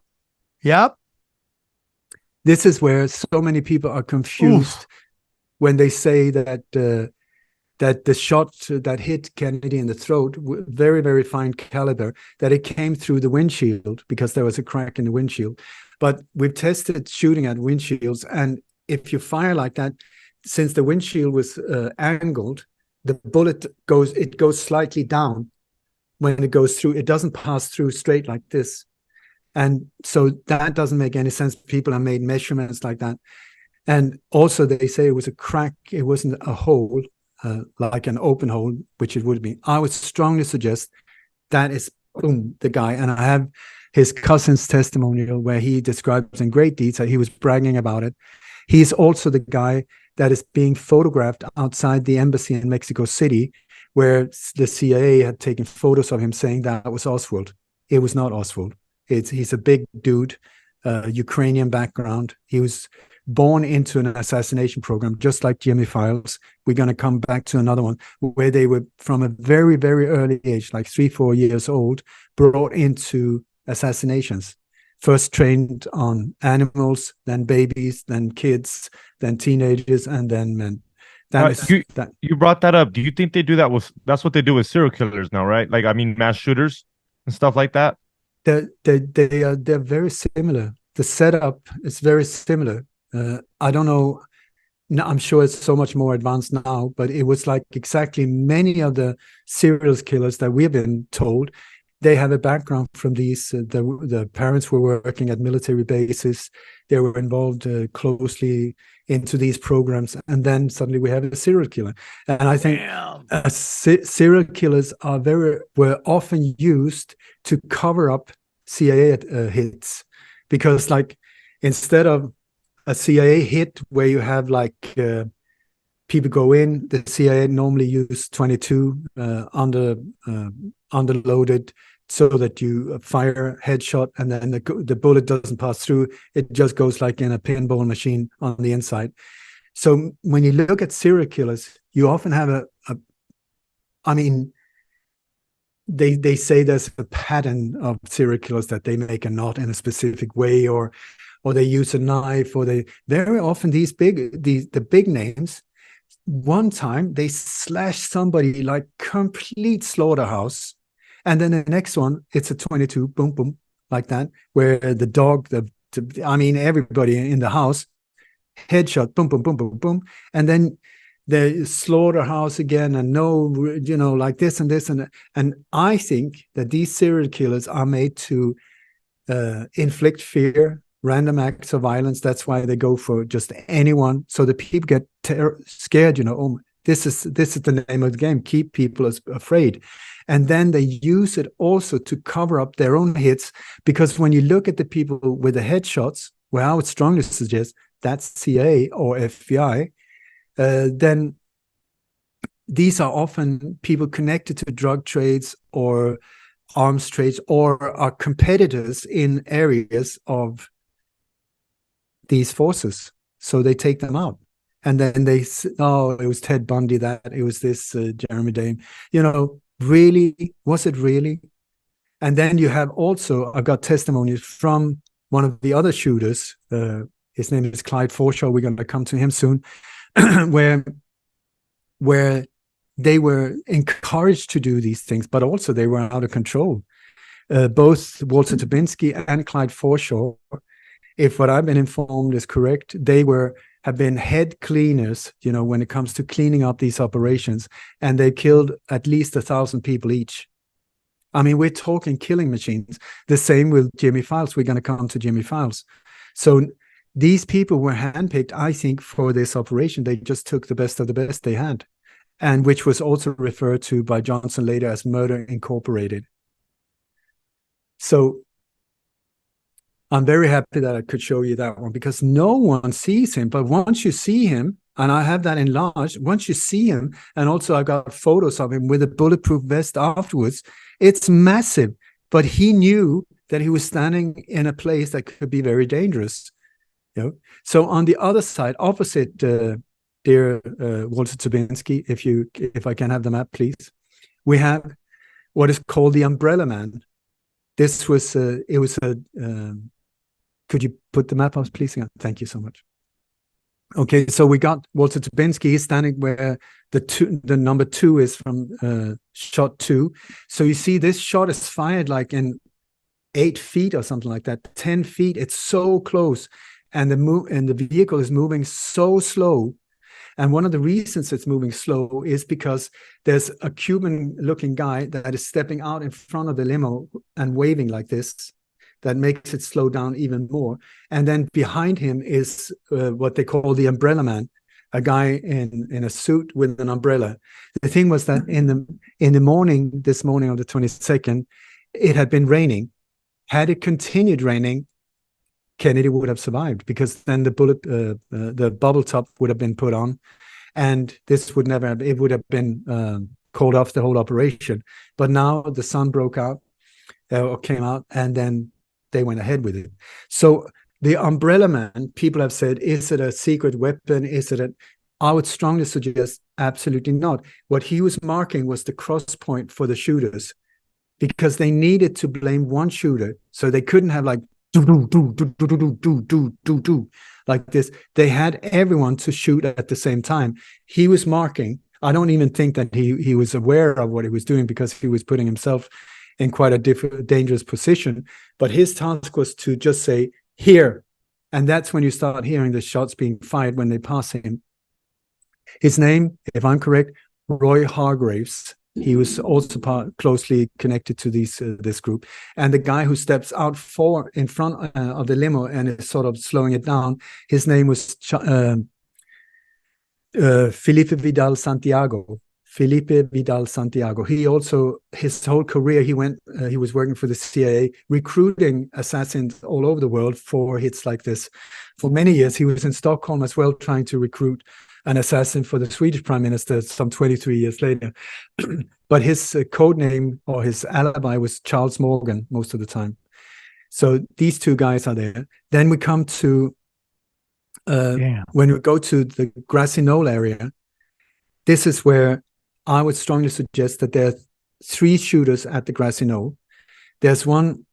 This is where so many people are confused when they say that that the shot that hit Kennedy in the throat, very, very fine caliber, that it came through the windshield because there was a crack in the windshield. But we've tested shooting at windshields, and if you fire like that, since the windshield was angled, the bullet goes slightly down when it goes through. It doesn't pass through straight like this. And so that doesn't make any sense. People have made measurements like that. And also they say it was a crack. It wasn't a hole, like an open hole, which it would be. I would strongly suggest that is, boom, the guy. And I have his cousin's testimonial where he describes in great detail. He was bragging about it. He's also the guy that is being photographed outside the embassy in Mexico City, where the CIA had taken photos of him saying that was Oswald. It was not Oswald. He's a big dude, Ukrainian background. He was born into an assassination program, just like Jimmy Files. We're going to come back to another one where they were from a very, very early age, like 3-4 years old, brought into assassinations. First trained on animals, then babies, then kids, then teenagers, and then men. You brought that up. Do you think they do that that's what they do with serial killers now, right? Like, I mean, mass shooters and stuff like that? They're very similar. The setup is very similar. I don't know no, I'm sure it's so much more advanced now, but it was like exactly many of the serial killers that we've been told, they have a background from these. The parents were working at military bases. They were involved closely into these programs, and then suddenly we have a serial killer. And I think serial killers were often used to cover up CIA hits, because like instead of a CIA hit where you have like people go in, the CIA normally use 22 underloaded, so that you fire a headshot and then the bullet doesn't pass through. It just goes like in a pinball machine on the inside. So when you look at serial killers, you often have I mean, they say there's a pattern of serial killers, that they make a knot in a specific way, or they use a knife, or they very often the big names. One time they slash somebody like complete slaughterhouse, and then the next one it's a 22, boom boom, like that, where the dog, everybody in the house, headshot, boom boom boom boom boom, and then the slaughterhouse again, and like this and this and I think that these serial killers are made to inflict fear, random acts of violence. That's why they go for just anyone, so the people get scared. Oh, this is the name of the game: keep people afraid. And then they use it also to cover up their own hits, because when you look at the people with the headshots, well, I would strongly suggest that's CIA or FBI. Then these are often people connected to drug trades or arms trades, or are competitors in areas of these forces. So they take them out. And then it was Ted Bundy, it was this Jeremy Dame. Really? Was it really? And then you have also, I've got testimonies from one of the other shooters. His name is Clyde Forshaw. We're going to come to him soon. where they were encouraged to do these things, but also they were out of control. Both Walter Dubinsky and Clyde Forshaw, if what I've been informed is correct, they have been head cleaners, when it comes to cleaning up these operations, and they killed at least 1,000 people each. I mean, we're talking killing machines. The same with Jimmy Files. We're going to come to Jimmy Files. So these people were handpicked, I think, for this operation. They just took the best of the best they had, and which was also referred to by Johnson later as Murder Incorporated. So I'm very happy that I could show you that one, because no one sees him. But once you see him, and I have that enlarged, once you see him, and also I got photos of him with a bulletproof vest afterwards, it's massive. But he knew that he was standing in a place that could be very dangerous. So on the other side, opposite dear Walter Dubinsky, if I can have the map, please, we have what is called the Umbrella Man. This was could you put the map up, please? Thank you so much. Okay, so we got Walter Dubinsky. He's standing where the number 2 is from shot 2. So you see this shot is fired like in 8 feet or something like that, 10 feet. It's so close. And the vehicle is moving so slow. And one of the reasons it's moving slow is because there's a Cuban-looking guy that is stepping out in front of the limo and waving like this. That makes it slow down even more. And then behind him is what they call the Umbrella Man, a guy in a suit with an umbrella. The thing was that in the morning, this morning on the 22nd, it had been raining. Had it continued raining, Kennedy would have survived, because then the bubble top would have been put on, and this would never have, it would have been called off the whole operation. But now the sun broke out or came out, and then they went ahead with it. So the Umbrella Man, people have said, is it a secret weapon? I would strongly suggest absolutely not. What he was marking was the cross point for the shooters, because they needed to blame one shooter, so they couldn't have like like this. They had everyone to shoot at the same time. He was marking. I don't even think that he was aware of what he was doing, because he was putting himself in quite a dangerous position. But his task was to just say, here. And that's when you start hearing the shots being fired when they pass him. His name, if I'm correct, Roy Hargraves. He was also closely connected to this group. And the guy who steps out in front of the limo and is sort of slowing it down, his name was Felipe Vidal Santiago. Felipe Vidal Santiago. He also, his whole career, he was working for the CIA, recruiting assassins all over the world for hits like this. For many years, he was in Stockholm as well, trying to recruit an assassin for the Swedish prime minister some 23 years later. But his code name or his alibi was Charles Morgan most of the time. So these two guys are there. Then we come to, when we go to the Grassy Knoll area, this is where I would strongly suggest that there are 3 shooters at the Grassy Knoll. There's one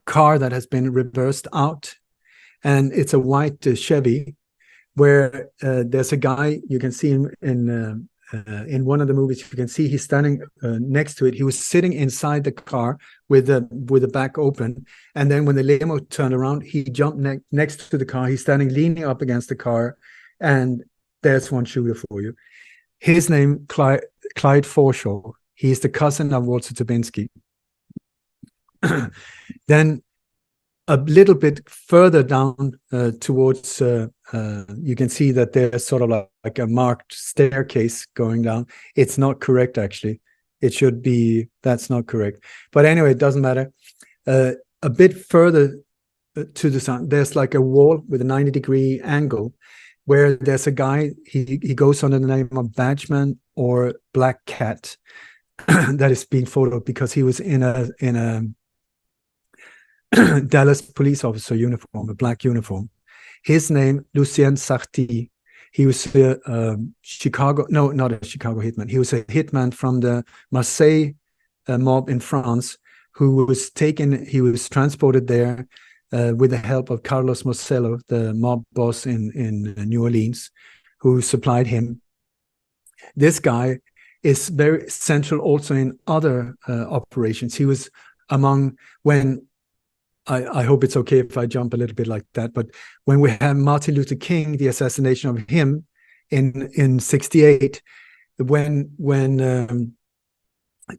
car that has been reversed out, and it's a white Chevy, where there's a guy you can see in one of the movies. You can see he's standing next to it. He was sitting inside the car with the back open, and then when the limo turned around, he jumped next to the car. He's standing leaning up against the car, and there's one shooter for you. His name, Clyde Forshaw. He's the cousin of Walter Tubinsky. Then a little bit further down towards, you can see that there's sort of like a marked staircase going down. It's not correct, actually. It should be, that's not correct. But anyway, it doesn't matter. A bit further to the side, there's like a wall with a 90-degree angle where there's a guy, he goes under the name of Badgeman or Black Cat that is being photoed because he was in a Dallas police officer uniform, a black uniform. His name, Lucien Sarti. He was a Chicago, no, not a Chicago hitman. He was a hitman from the Marseille mob in France who was he was transported there with the help of Carlos Mosello, the mob boss in New Orleans, who supplied him. This guy is very central also in other operations. He was among, when I hope it's okay if I jump a little bit like that, but when we have Martin Luther King, the assassination of him in 68, when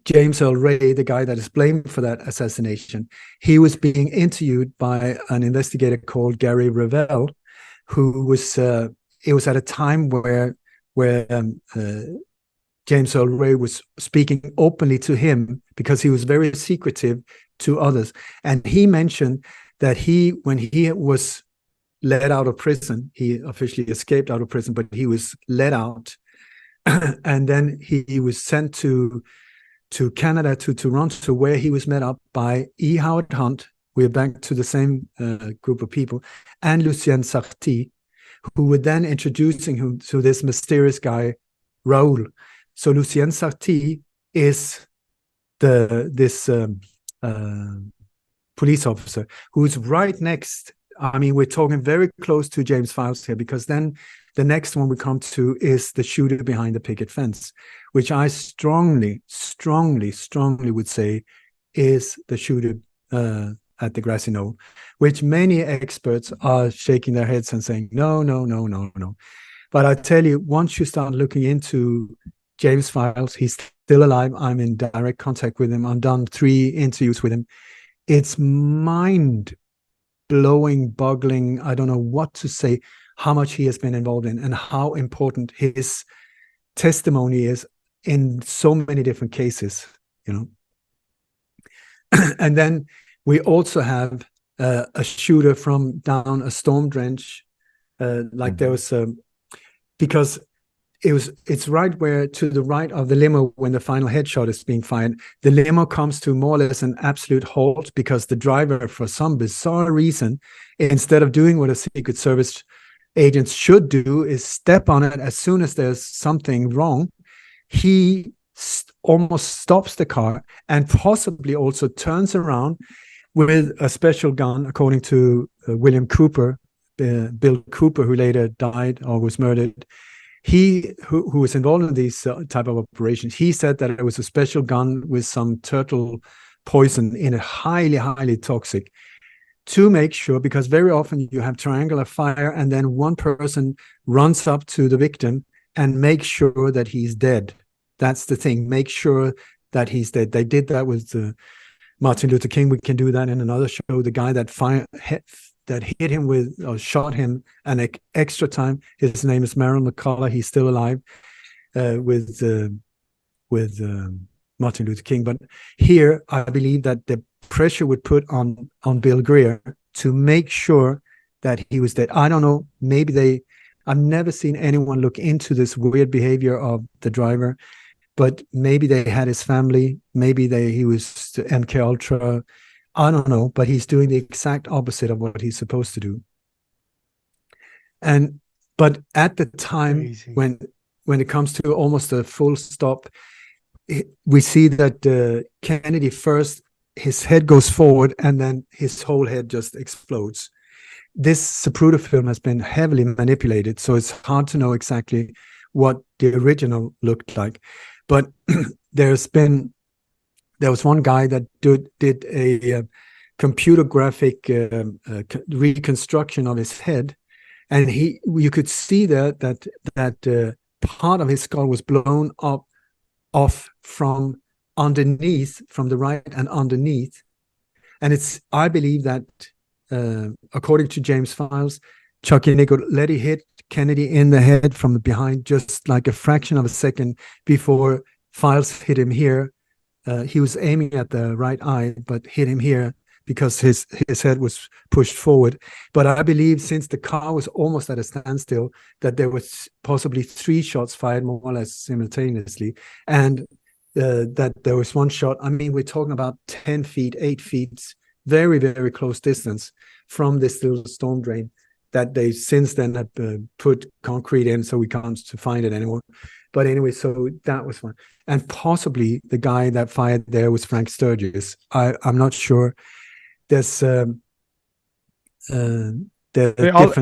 James Earl Ray, the guy that is blamed for that assassination, he was being interviewed by an investigator called Gary Revell, who was, it was at a time where James Earl Ray was speaking openly to him because he was very secretive to others. And he mentioned that when he was let out of prison, he officially escaped out of prison, but he was let out. And then he was sent to Canada, to Toronto, where he was met up by E. Howard Hunt. We're back to the same group of people, and Lucien Sarti, who were then introducing him to this mysterious guy, Raoul. So Lucien Sarti is this police officer who's right next. I mean, we're talking very close to James Files here, because then the next one we come to is the shooter behind the picket fence, which I strongly would say is the shooter at the Grassy Knoll, which many experts are shaking their heads and saying, no. But I tell you, once you start looking into James Files, he's still alive. I'm in direct contact with him. I've done 3 interviews with him. It's mind-blowing, boggling. I don't know what to say, how much he has been involved in and how important his testimony is in so many different cases, you know. And then we also have a shooter from down a storm drench, like there was because it's right where, to the right of the limo, when the final headshot is being fired, the limo comes to more or less an absolute halt because the driver, for some bizarre reason, instead of doing what a Secret Service agent should do, is step on it as soon as there's something wrong. He almost stops the car and possibly also turns around with a special gun, according to William Cooper, Bill Cooper, who later died or was murdered. He, who was involved in these type of operations, he said that it was a special gun with some turtle poison in it, highly toxic, to make sure, because very often you have triangular fire and then one person runs up to the victim and make sure that he's dead. That's the thing. Make sure that he's dead. They did that with Martin Luther King. We can do that in another show. The guy that hit him with, or shot him an extra time. His name is Merrill McCullough. He's still alive with Martin Luther King. But here, I believe that the pressure would put on Bill Greer to make sure that he was dead. I don't know. Maybe I've never seen anyone look into this weird behavior of the driver, but maybe they had his family. Maybe he was to MK Ultra. I don't know, but he's doing the exact opposite of what he's supposed to do. But at the time when it comes to almost a full stop, we see that Kennedy first, his head goes forward and then his whole head just explodes. This Zapruder film has been heavily manipulated, so it's hard to know exactly what the original looked like. But there was one guy that did a computer graphic reconstruction of his head, and you could see that part of his skull was blown off from underneath, from the right and underneath. And I believe that according to James Files, Chucky Nicoletti hit Kennedy in the head from behind, just like a fraction of a second before Files hit him here. He was aiming at the right eye, but hit him here because his head was pushed forward. But I believe since the car was almost at a standstill, that there was possibly 3 shots fired more or less simultaneously. And that there was one shot. I mean, we're talking about 10 feet, 8 feet, very, very close distance from this little storm drain that they since then have put concrete in, so we can't find it anymore. But anyway, so that was one. And possibly the guy that fired there was Frank Sturgis. I'm not sure. There's different...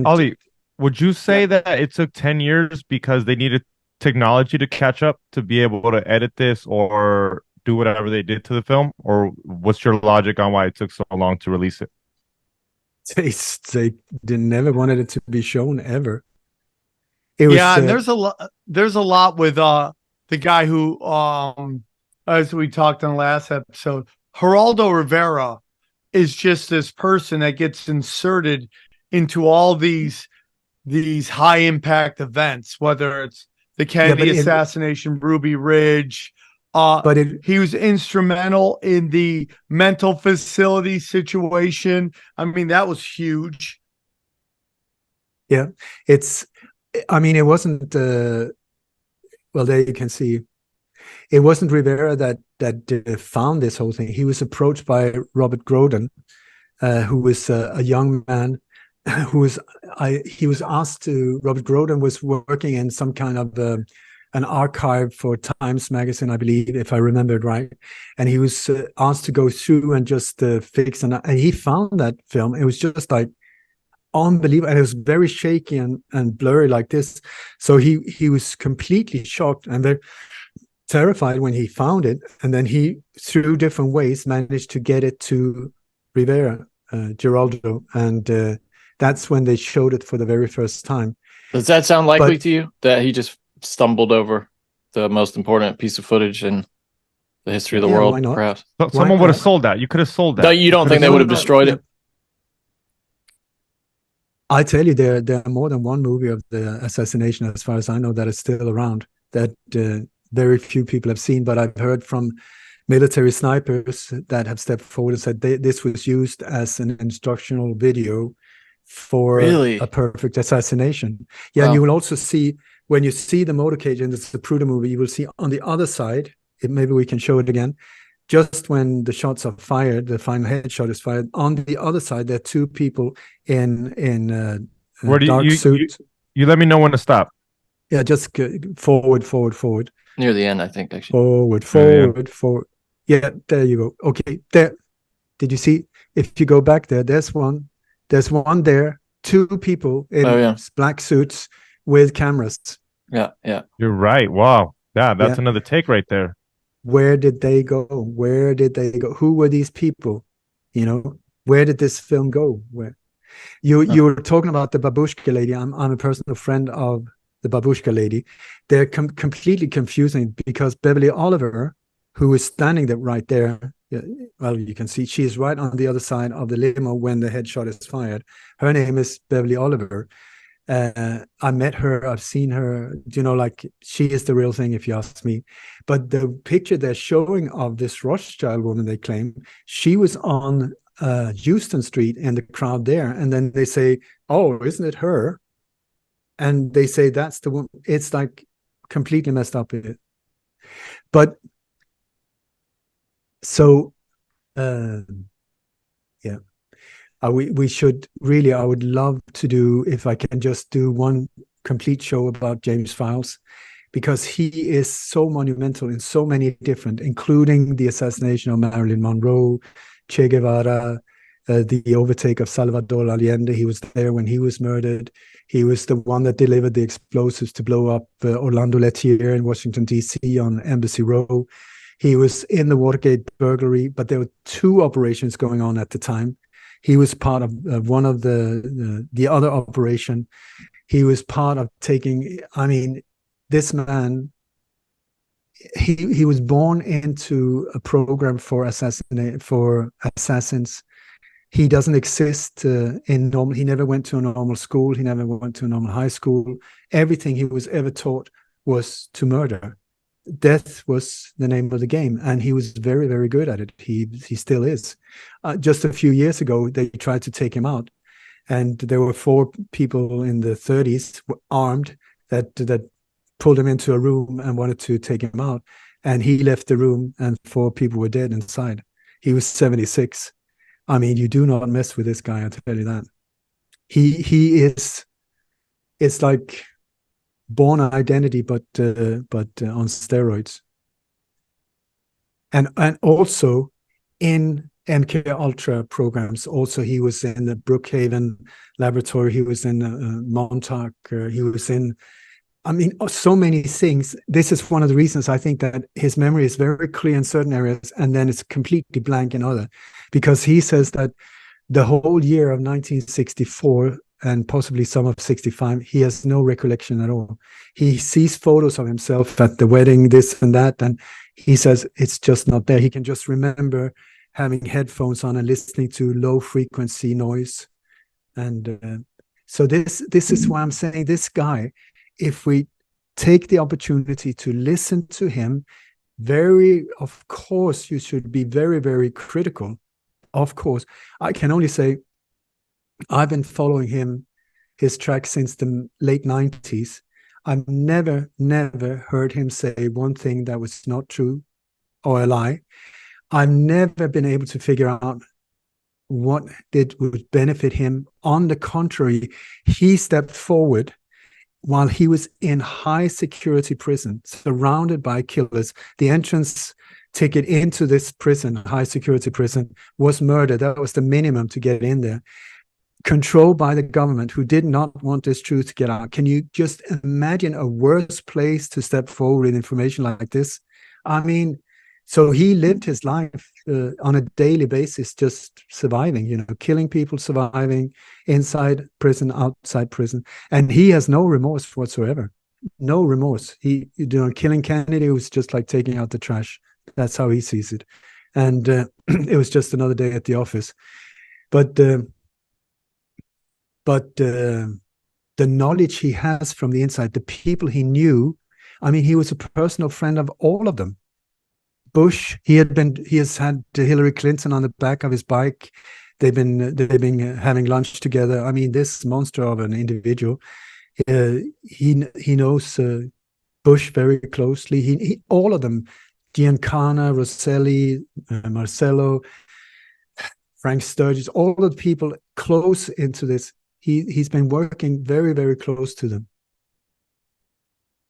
Ollie, would you say that it took 10 years because they needed technology to catch up to be able to edit this or do whatever they did to the film? Or what's your logic on why it took so long to release it? They never wanted it to be shown ever. And there's a lot with the guy who as we talked on the last episode, Geraldo Rivera is just this person that gets inserted into all these high impact events, whether it's the Kennedy assassination, Ruby Ridge. He was instrumental in the mental facility situation. I mean, that was huge. Yeah, it wasn't. Well, there you can see. It wasn't Rivera that found this whole thing. He was approached by Robert Groden, who was a young man he was asked to. Robert Groden was working in some kind of an archive for Times Magazine, I believe, if I remember it right. And he was asked to go through and just fix, and he found that film. It was just like unbelievable, and it was very shaky and blurry like this. So he was completely shocked and very terrified when he found it, and then he, through different ways, managed to get it to Rivera, Geraldo, and that's when they showed it for the very first time. Does that sound likely to you, that he just stumbled over the most important piece of footage in the history of the world? Perhaps someone would have sold that. You could have sold that. No, you don't think they would have destroyed it? I tell you, there are more than one movie of the assassination, as far as I know, that is still around, that very few people have seen. But I've heard from military snipers that have stepped forward and said this was used as an instructional video for a perfect assassination. Yeah, wow. And you will also see, when you see the motorcade in the Zapruder movie, you will see on the other side, maybe we can show it again, just when the shots are fired, the final headshot is fired, on the other side, there are 2 people in dark suits. You let me know when to stop. Yeah, just forward. Near the end, I think, actually. Forward. Yeah, there you go. Okay, there. Did you see? If you go back there, there's one there, 2 people in black suits with cameras. Yeah. You're right. Wow. Yeah, that's another take right there. Where did they go? Who were these people? Where did this film go? Where you were talking about the babushka lady. I'm a personal friend of the babushka lady, they're completely confusing because Beverly Oliver, who is standing there right there, well, you can see she is right on the other side of the limo when the headshot is fired. Her name is Beverly Oliver. I met her, I've seen her, like she is the real thing if you ask me. But the picture they're showing of this Rothschild woman, they claim, she was on Houston Street in the crowd there. And then they say, oh, isn't it her? And they say that's the one. It's like completely messed up. But so, yeah. We should really, I would love to do, if I can just do one complete show about James Files, because he is so monumental in so many different, including the assassination of Marilyn Monroe, Che Guevara, the overtake of Salvador Allende. He was there when he was murdered. He was the one that delivered the explosives to blow up Orlando Lettier in Washington, D.C. on Embassy Row. He was in the Watergate burglary, but there were 2 operations going on at the time. He was part of one of the other operation. He was part of taking, I mean, this man, he was born into a program for assassins. He doesn't exist in normal, he never went to a normal school. He never went to a normal high school. Everything he was ever taught was to murder. Death was the name of the game, and he was very, very good at it. He still is. Just a few years ago, they tried to take him out, and there were 4 people in the 30s armed that pulled him into a room and wanted to take him out, and he left the room, and 4 people were dead inside. He was 76. I mean, you do not mess with this guy, I tell you that. He is. It's like Born Identity, but on steroids. And also in MK Ultra programs. Also, he was in the Brookhaven laboratory. He was in Montauk. He was in, I mean, so many things. This is one of the reasons I think that his memory is very clear in certain areas, and then it's completely blank in other, because he says that the whole year of 1964 and possibly some of 65, he has no recollection at all. He sees photos of himself at the wedding, this and that, and he says it's just not there. He can just remember having headphones on and listening to low frequency noise. And so this is why I'm saying this guy, if we take the opportunity to listen to him, of course, you should be very, very critical. Of course, I can only say I've been following his track since the late 90s. I've never heard him say one thing that was not true or a lie. I've never been able to figure out what would benefit him. On the contrary, he stepped forward while he was in high security prison, surrounded by killers. The entrance ticket into this prison, high security prison, was murder. That was the minimum to get in there. Controlled by the government, who did not want this truth to get out. Can you just imagine a worse place to step forward with information like this? I mean, so he lived his life on a daily basis, just surviving, killing people, surviving inside prison, outside prison. And he has no remorse whatsoever. No remorse. Killing Kennedy was just like taking out the trash. That's how he sees it. And it was just another day at the office. But the knowledge he has from the inside, the people he knew, I mean, he was a personal friend of all of them. Bush, he has had Hillary Clinton on the back of his bike. They've been having lunch together. I mean, this monster of an individual, he knows Bush very closely. All of them, Giancana, Rosselli, Marcello, Frank Sturgis, all of the people close into this. He's been working very, very close to them.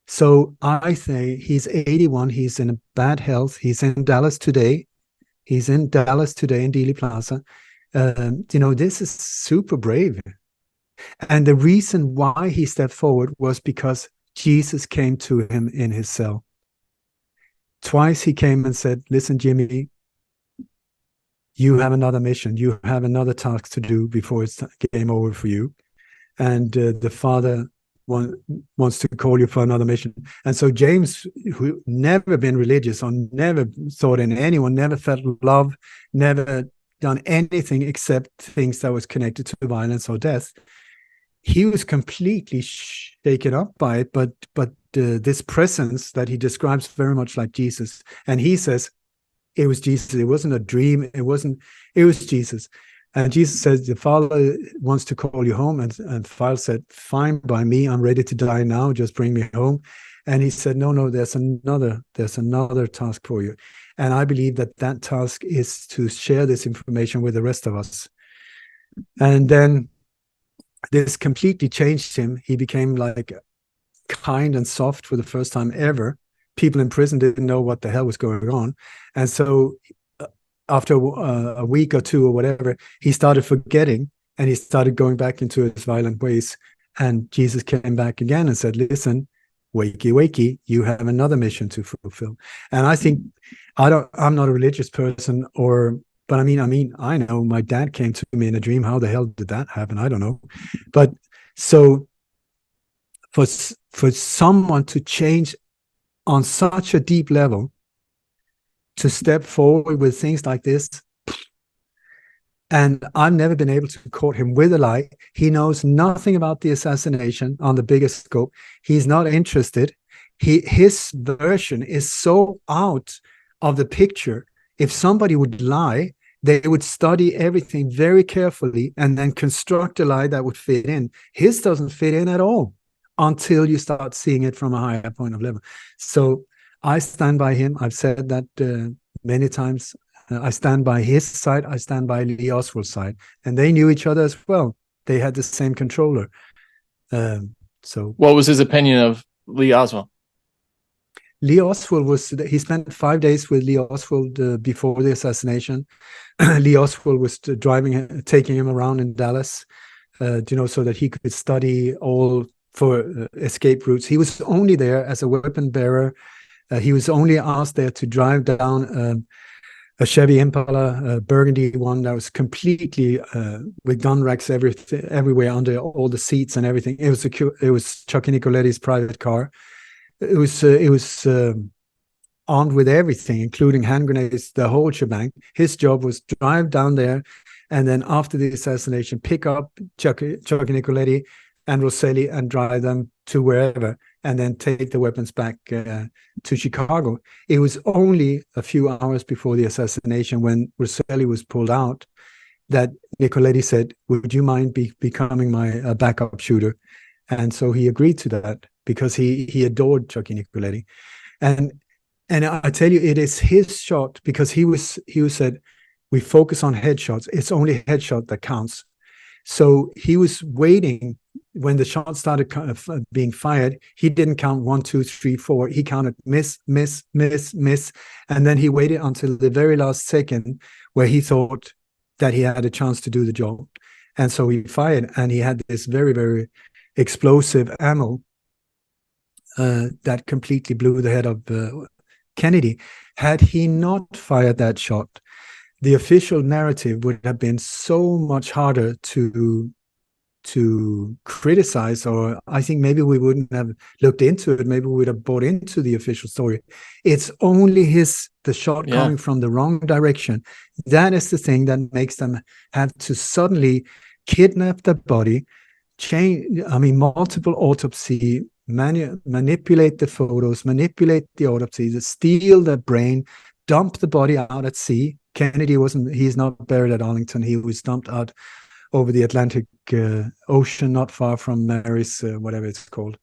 So I say he's 81. He's in bad health. He's in Dallas today. He's in Dallas today in Dealey Plaza. This is super brave. And the reason why he stepped forward was because Jesus came to him in his cell. Twice he came and said, listen, Jimmy, you have another mission. You have another task to do before it's game over for you. And the Father wants to call you for another mission. And so James, who never been religious or never thought in anyone, never felt love, never done anything except things that was connected to violence or death, he was completely shaken up by it. But this presence that he describes very much like Jesus, and he says it was Jesus. It wasn't a dream. It was Jesus. And Jesus says, the Father wants to call you home. And Phil said, fine by me. I'm ready to die now. Just bring me home. And he said, no, there's another task for you. And I believe that task is to share this information with the rest of us. And then this completely changed him. He became like kind and soft for the first time ever. People in prison didn't know what the hell was going on. And so after a week or two or whatever, he started forgetting and he started going back into his violent ways. And Jesus came back again and said, listen, wakey, wakey, you have another mission to fulfill. And I think, I'm not a religious person, but I mean, I know my dad came to me in a dream. How the hell did that happen? I don't know. But so for someone to change on such a deep level, to step forward with things like this, and I've never been able to caught him with a lie. He knows nothing about the assassination on the bigger scope. He's not interested. His version is so out of the picture. If somebody would lie, they would study everything very carefully and then construct a lie that would fit in. His doesn't fit in at all until you start seeing it from a higher point of level. So I stand by him. I've said that many times. I stand by his side. I stand by Lee Oswald's side. And they knew each other as well. They had the same controller. So what was his opinion of Lee Oswald? Lee Oswald he spent 5 days with Lee Oswald before the assassination. Lee Oswald was taking him around in Dallas, so that he could study all for escape routes. He was only there as a weapon bearer. He was only asked there to drive down a Chevy Impala, a burgundy one that was completely with gun racks everywhere under all the seats and everything. It was Chucky Nicoletti's private car. It was armed with everything, including hand grenades, the whole shebang. His job was drive down there, and then after the assassination, pick up Chucky Nicoletti and Rosselli and drive them to wherever, and then take the weapons back to Chicago. It was only a few hours before the assassination, when Rosselli was pulled out, that Nicoletti said, would you mind becoming my backup shooter? And so he agreed to that, because he adored Chucky Nicoletti. And I tell you, it is his shot, because he said, we focus on headshots. It's only headshot that counts. So he was waiting. When the shot started being fired, he didn't count 1, 2, 3, 4. He counted miss, miss, miss, miss. And then he waited until the very last second where he thought that he had a chance to do the job. And so he fired, and he had this very, very explosive ammo that completely blew the head of Kennedy. Had he not fired that shot, the official narrative would have been so much harder to criticize, or I think maybe we wouldn't have looked into it. Maybe we would have bought into the official story. It's only the shot coming from the wrong direction. That is the thing that makes them have to suddenly kidnap the body, multiple autopsy, manipulate the photos, manipulate the autopsy, steal the brain, dump the body out at sea. Kennedy he's not buried at Arlington. He was dumped out over the Atlantic Ocean, not far from Mary's, whatever it's called,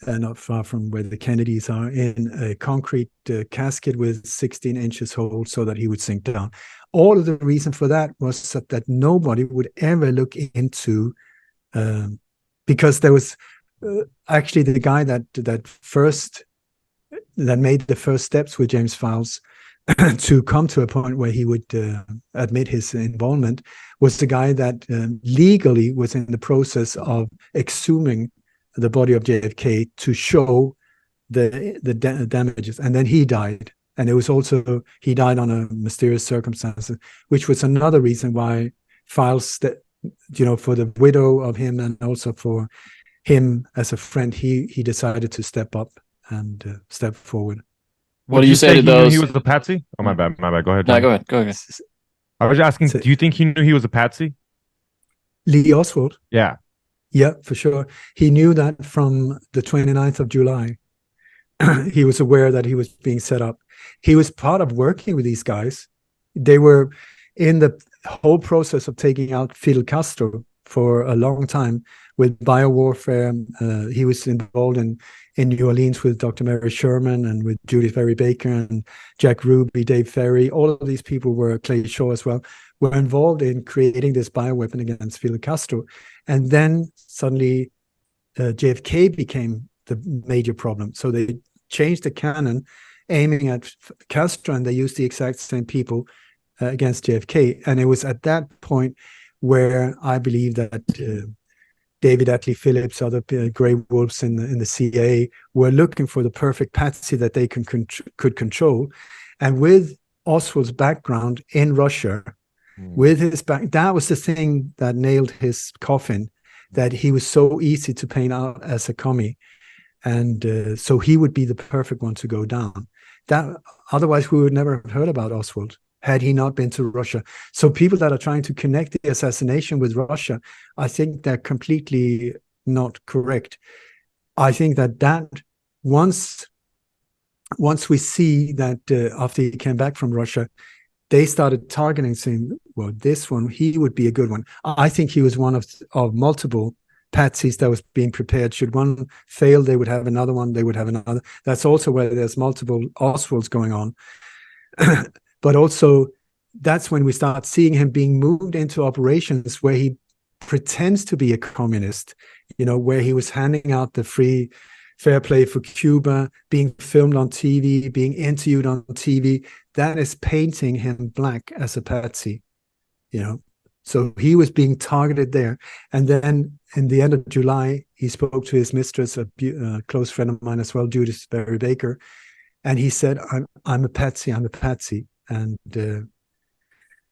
not far from where the Kennedys are, in a concrete casket with 16 inches hole so that he would sink down. All of the reason for that was that nobody would ever look into, because there was actually the guy that made the first steps with James Files to come to a point where he would admit his involvement, was the guy that legally was in the process of exhuming the body of JFK to show the damages. And then he died. And it was also, he died on a mysterious circumstances, which was another reason why Files, for the widow of him, and also for him as a friend, he decided to step up and step forward. What do you say to he knew those? he was a patsy? Oh, my bad. My bad. Go ahead. No, Johnny. go ahead. Go ahead. I was asking, So- do you think he knew he was a patsy? Lee Oswald? Yeah. Yeah, for sure. He knew that from the 29th of July. He was aware that he was being set up. He was part of working with these guys. They were in the whole process of taking out Fidel Castro for a long time with biowarfare. He was involved in New Orleans with Dr. Mary Sherman and with Judith Berry Baker and Jack Ruby, Dave Ferry. All of these people were, Clay Shaw as well, were involved in creating this bioweapon against Fidel Castro. And then suddenly JFK became the major problem. So they changed the cannon aiming at Castro, and they used the exact same people against JFK. And it was at that point where I believe that David Atlee Phillips, other gray wolves in the CIA, were looking for the perfect patsy that they could control. And with Oswald's background in Russia, with his back, that was the thing that nailed his coffin, that he was so easy to paint out as a commie. And so he would be the perfect one to go down. That otherwise we would never have heard about Oswald had he not been to Russia. So people that are trying to connect the assassination with Russia, I think they're completely not correct. I think that once we see that after he came back from Russia, they started targeting, saying, well, this one, he would be a good one. I think he was one of multiple patsies that was being prepared. Should one fail, they would have another one, they would have another. That's also where there's multiple Oswalds going on. But also, that's when we start seeing him being moved into operations where he pretends to be a communist, where he was handing out the free fair play for Cuba, being filmed on TV, being interviewed on TV. That is painting him black as a patsy, So he was being targeted there. And then in the end of July, he spoke to his mistress, a close friend of mine as well, Judith Berry Baker. And he said, I'm a patsy, I'm a patsy. And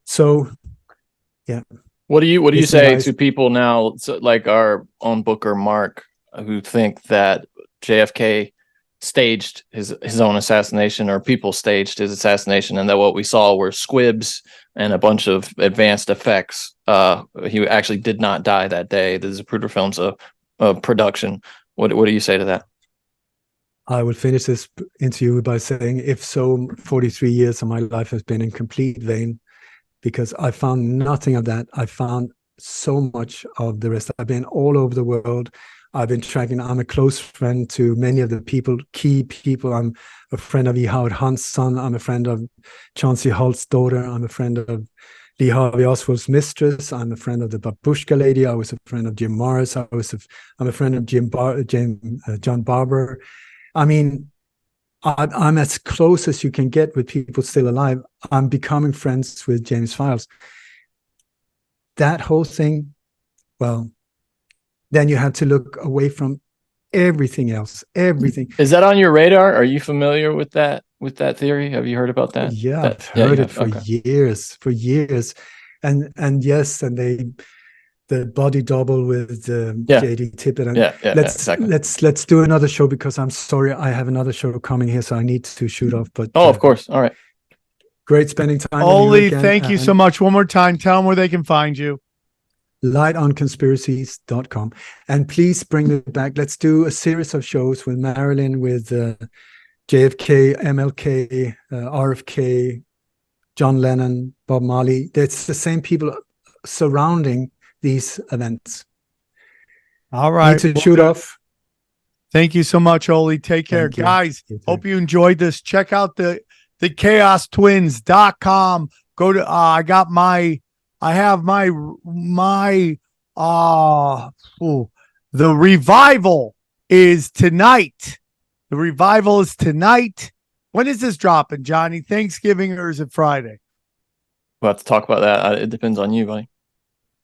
so, yeah. What do you say to people now, like our own Booker Mark, who think that JFK staged his own assassination, or people staged his assassination, and that what we saw were squibs and a bunch of advanced effects? He actually did not die that day. The Zapruder films of production. What do you say to that? I will finish this interview by saying, if so, 43 years of my life has been in complete vain, because I found nothing of that. I found so much of the rest. I've been all over the world. I've been tracking. I'm a close friend to many of the key people. I'm a friend of E. Howard Hunt's son. I'm a friend of Chauncey Holt's daughter. I'm a friend of Lee Harvey Oswald's mistress. I'm a friend of the Babushka lady. I was a friend of Jim Morris. I'm a friend of John Barber. I mean, I'm as close as you can get with people still alive. I'm becoming friends with James Files. That whole thing, well, then you have to look away from everything else. Everything. Is that on your radar? Are you familiar with that theory? Have you heard about that? Yeah, I've heard it for years. And yes, and the body double with JD Tippett. And exactly. Let's do another show, because I'm sorry, I have another show coming here, so I need to shoot off. But of course. All right. Great spending time. Ole, thank you so much. One more time, tell them where they can find you. lightonconspiracies.com. And please bring it back. Let's do a series of shows with Marilyn, with JFK, MLK, RFK, John Lennon, Bob Marley. It's the same people surrounding these events. All right. Need to shoot off. Thank you so much, Ole. Take care. Guys, hope you enjoyed this. Check out the chaostwins.com. Go to the revival is tonight. The revival is tonight. When is this dropping, Johnny? Thanksgiving, or is it Friday? We'll have to talk about that. It depends on you, buddy.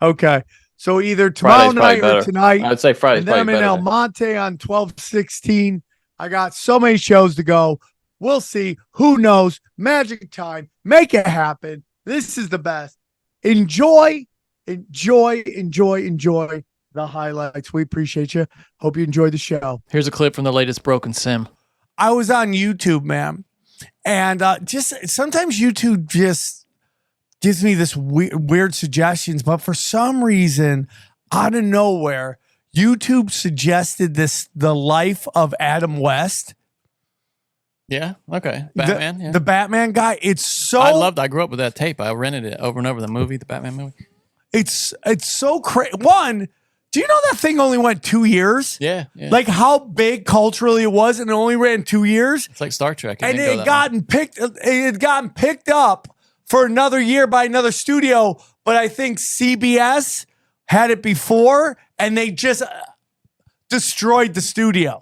Okay. So either tomorrow night or tonight. I'd say Friday's probably better. I'm in El Monte on 12/16. I got so many shows to go. We'll see. Who knows? Magic time. Make it happen. This is the best. Enjoy. the highlights. We appreciate you. Hope you enjoyed the show. Here's a clip from the latest Broken Sim. I was on YouTube, man, and just sometimes YouTube just gives me this weird suggestions, but for some reason, out of nowhere, YouTube suggested the life of Adam West. Yeah. Okay. Batman. The Batman guy. It's so. I grew up with that tape. I rented it over and over. The movie, the Batman movie. It's so crazy. One, do you know that thing only went 2 years? Yeah. Like how big culturally it was, and it only ran 2 years. It's like Star Trek, and it had gotten picked up for another year by another studio. But I think CBS had it before, and they just destroyed the studio.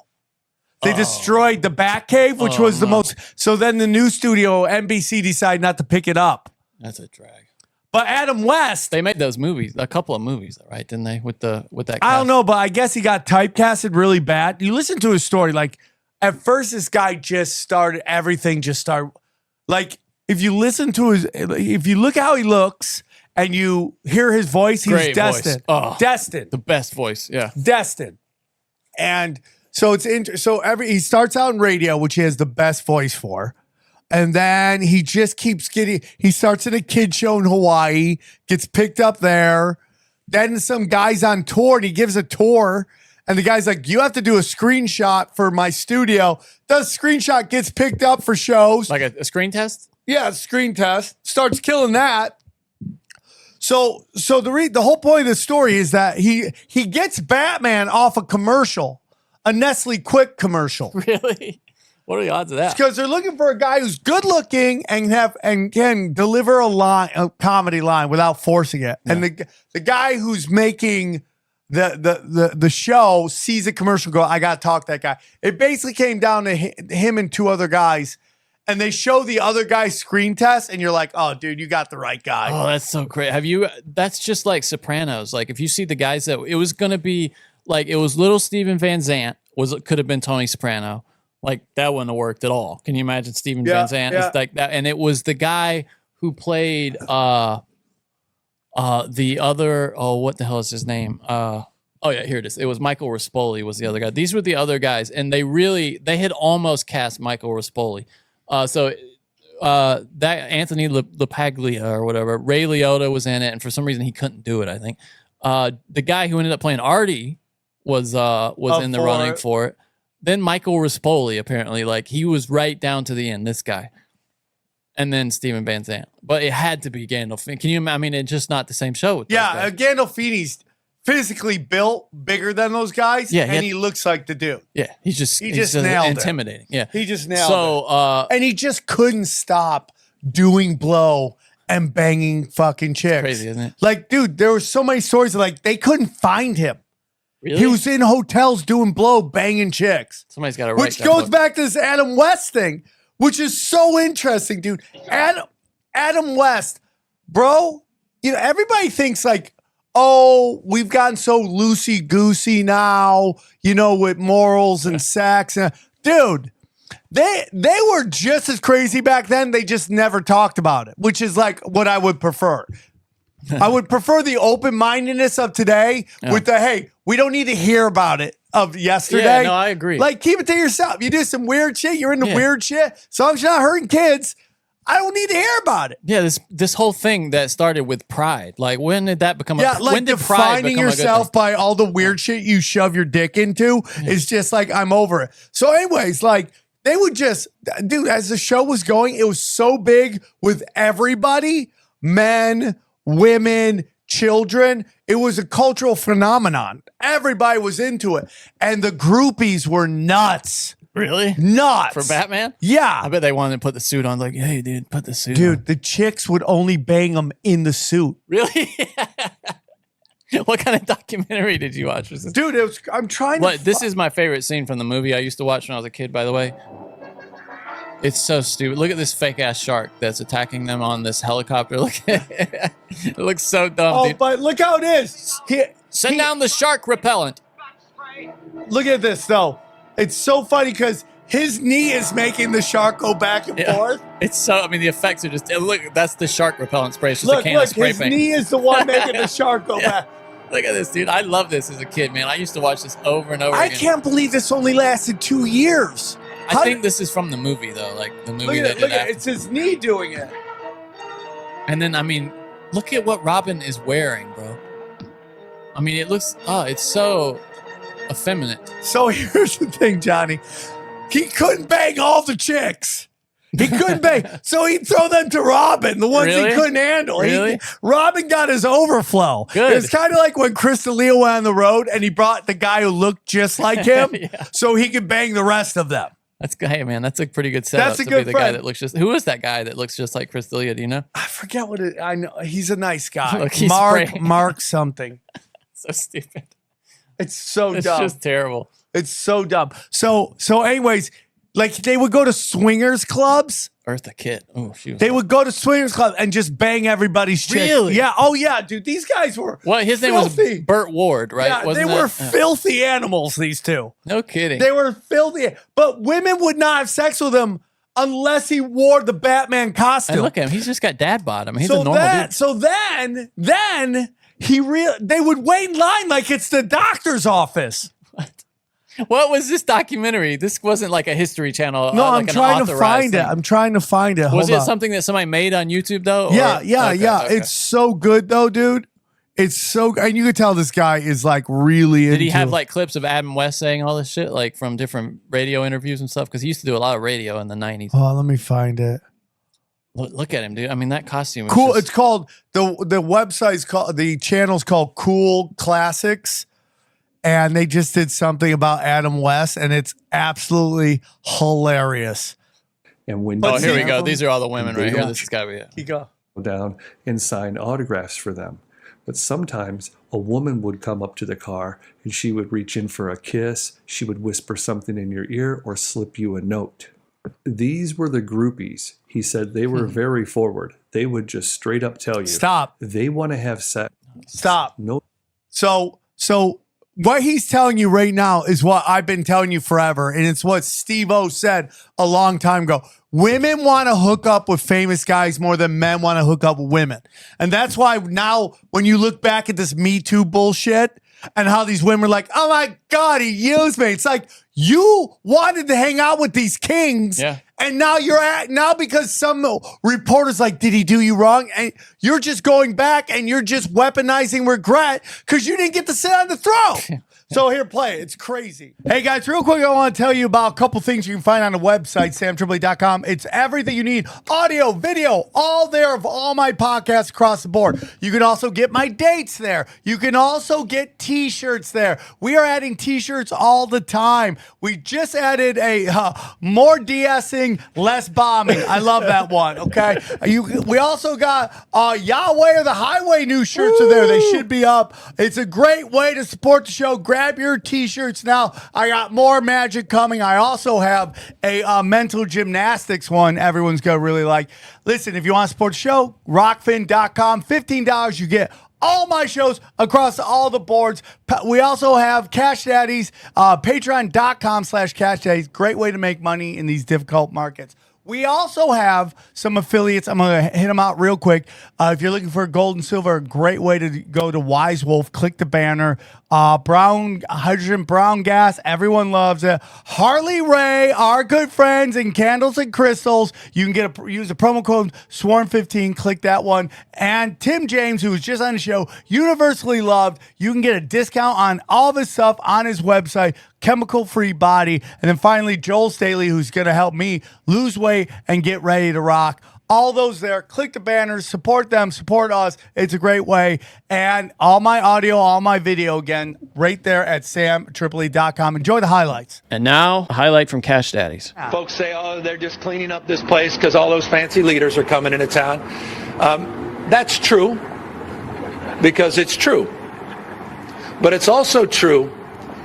They destroyed the Batcave, which was the most. So then the new studio, NBC, decided not to pick it up. That's a drag. But Adam West, they made those movies, a couple of movies, right? Didn't they? With that cast? I don't know, but I guess he got typecasted really bad. You listen to his story, like at first, this guy just started everything. Just started like if you listen to if you look how he looks and you hear his voice, he's Great destined. Voice. Destined. The best voice, yeah. Destined. And so he starts out in radio, which he has the best voice for. And then he just keeps he starts at a kid show in Hawaii, gets picked up there. Then some guy's on tour and he gives a tour. And the guy's like, you have to do a screenshot for my studio. Does screenshot, gets picked up for shows. Like a screen test? Yeah, screen test. Starts killing that. So the whole point of the story is that he gets Batman off a commercial, a Nestle Quick commercial. Really? What are the odds of that? Because they're looking for a guy who's good looking and can deliver a comedy line without forcing it. Yeah. And the guy who's making the show sees a commercial, go, I gotta talk to that guy. It basically came down to him and two other guys. And they show the other guy's screen test, and you're like, "Oh, dude, you got the right guy." Oh, that's so great. That's just like Sopranos. Like if you see the guys that it was going to be like it was little Steven Van Zandt could have been Tony Soprano. Like that wouldn't have worked at all. Can you imagine Steven Van Zandt? It's like that, and it was the guy who played the other. Oh, what the hell is his name? Oh yeah, here it is. It was Michael Rispoli was the other guy. These were the other guys, and they had almost cast Michael Rispoli. So that Anthony LaPaglia or whatever, Ray Liotta was in it, and for some reason he couldn't do it. I think the guy who ended up playing Artie was in the running for it. Then Michael Rispoli apparently, like he was right down to the end. This guy, and then Steven Van Zandt, but it had to be Gandolfini. Can you? I mean, it's just not the same show. Gandolfini's physically built bigger than those guys, and he looks like the dude. Yeah, he's just nailed intimidating. It. Yeah, he just nailed it. And he just couldn't stop doing blow and banging fucking chicks. It's crazy, isn't it? Like, dude, there were so many stories of, like they couldn't find him. Really? He was in hotels doing blow, banging chicks. Somebody's got to write which goes back to this Adam West thing, which is so interesting, dude. Adam West, bro. You know, everybody thinks like, oh, we've gotten so loosey-goosey now, you know, with morals and sex. Dude, they were just as crazy back then. They just never talked about it, which is like what I would prefer. I would prefer the open-mindedness of today with the, hey, we don't need to hear about it of yesterday. Yeah, no, I agree. Like, keep it to yourself. You do some weird shit. You're into weird shit. As long as you're not hurting kids, I don't need to hear about it. Yeah, this whole thing that started with pride. Like, when did that become? When did pride defining become yourself by all the weird shit you shove your dick into is just like, I'm over it. So, anyways, like they would just, dude, as the show was going, it was so big with everybody, men, women, children. It was a cultural phenomenon. Everybody was into it, and the groupies were nuts. Really? Nuts. For Batman? Yeah. I bet they wanted to put the suit on. Like, hey, dude, put the suit on. Dude, the chicks would only bang them in the suit. Really? What kind of documentary did you watch? Dude, I'm trying to... This is my favorite scene from the movie I used to watch when I was a kid, by the way. It's so stupid. Look at this fake-ass shark that's attacking them on this helicopter. Look, it looks so dumb, dude. But look how it is. Send down the shark repellent. Look at this, though. It's so funny because his knee is making the shark go back and forth. It's so, I mean, the effects are just, look, that's the shark repellent spray. It's just a can of spray his paint. knee is the one making the shark go back. Look at this, dude. I love this as a kid, man. I used to watch this over and over I again. can't believe this only lasted 2 years. I think this is from the movie, though. Like the movie they did after. It's his knee doing it. And then, I mean, look at what Robin is wearing, bro. I mean, it looks, it's so effeminate. So here's the thing, Johnny. He couldn't bang all the chicks. He couldn't bang. So he'd throw them to Robin, the ones he couldn't handle. Really? Robin got his overflow. Good. It's kind of like when Chris D'Elia went on the road and he brought the guy who looked just like him so he could bang the rest of them. That's hey man, that's a pretty good setup. That's a to good be the friend. guy that looks just. Who is that guy that looks just like Chris D'Elia? Do you know? I forget what it. I know he's a nice guy. Look, he's Mark something. So stupid. It's so It's dumb. just terrible. It's so dumb. So anyways, like they would go to swingers clubs. Eartha Kitt. Oh, she was. They would go to swingers club and just bang everybody's chick. Really? Yeah. Oh yeah, dude. These guys were. Well, his name filthy. was Burt Ward, right? Yeah, Wasn't they were that? filthy animals. These two. No kidding. They were filthy. But women would not have sex with him unless he wore the Batman costume. And look at him. He's just got dad bod. I mean, he's so a normal dude. So then they would wait in line like it's the doctor's office. What was this documentary? This wasn't like a History Channel. No, like I'm trying to find it. I'm trying to find it. Was Hold it on. something that somebody made on YouTube though? Or? Yeah. Okay. It's so good though, dude. It's so, and you could tell this guy is like really into. Did he have like clips of Adam West saying all this shit, like from different radio interviews and stuff? Because he used to do a lot of radio in the 90s. Oh, let me find it. Look at him, dude. I mean, that costume is Cool. just- It's called the website's called, the channel's called Cool Classics, and they just did something about Adam West, and it's absolutely hilarious. And when Oh, here we go. These are all the women right here. This has got to be it. You go down and sign autographs for them. But sometimes a woman would come up to the car and she would reach in for a kiss. She would whisper something in your ear or slip you a note. These were the groupies. He said they were very forward. They would just straight up tell you, stop. They want to have sex. Stop. No. So what he's telling you right now is what I've been telling you forever, and it's what Steve-O said a long time ago. Women want to hook up with famous guys more than men want to hook up with women. And that's why now when you look back at this Me Too bullshit and how these women are like, oh my God, he used me. It's like you wanted to hang out with these kings. Yeah. And now now because some reporter's like, did he do you wrong? And you're just going back and you're just weaponizing regret because you didn't get to sit on the throne. So here, play it. It's crazy. Hey guys, real quick, I want to tell you about a couple things you can find on the website, SamTripoli.com. It's everything you need. Audio, video, all there of all my podcasts across the board. You can also get my dates there. You can also get t-shirts there. We are adding t-shirts all the time. We just added a more de-essing, less bombing. I love that one, okay? We also got Yahweh or the Highway new shirts are there. They should be up. It's a great way to support the show. Grab your t-shirts now. I got more magic coming. I also have a mental gymnastics one everyone's going to really like. Listen, if you want to support the show, rockfin.com, $15. You get all my shows across all the boards. We also have Cash Daddies, patreon.com/Cash Daddies. Great way to make money in these difficult markets. We also have some affiliates. I'm going to hit them out real quick. If you're looking for gold and silver, a great way to go to Wise Wolf. Click the banner. Hydrogen brown gas. Everyone loves it. Harley Ray, our good friends in Candles and Crystals. You can use the promo code SWARM15. Click that one. And Tim James, who was just on the show, universally loved. You can get a discount on all this stuff on his website, Chemical Free Body. And then finally, Joel Staley, who's going to help me lose weight and get ready to rock. All those there. Click the banners. Support them. Support us. It's a great way. And all my audio, all my video, again, right there at SamTripoli.com. Enjoy the highlights. And now, a highlight from Cash Daddies. Folks say, oh, they're just cleaning up this place because all those fancy leaders are coming into town. That's true, because it's true. But it's also true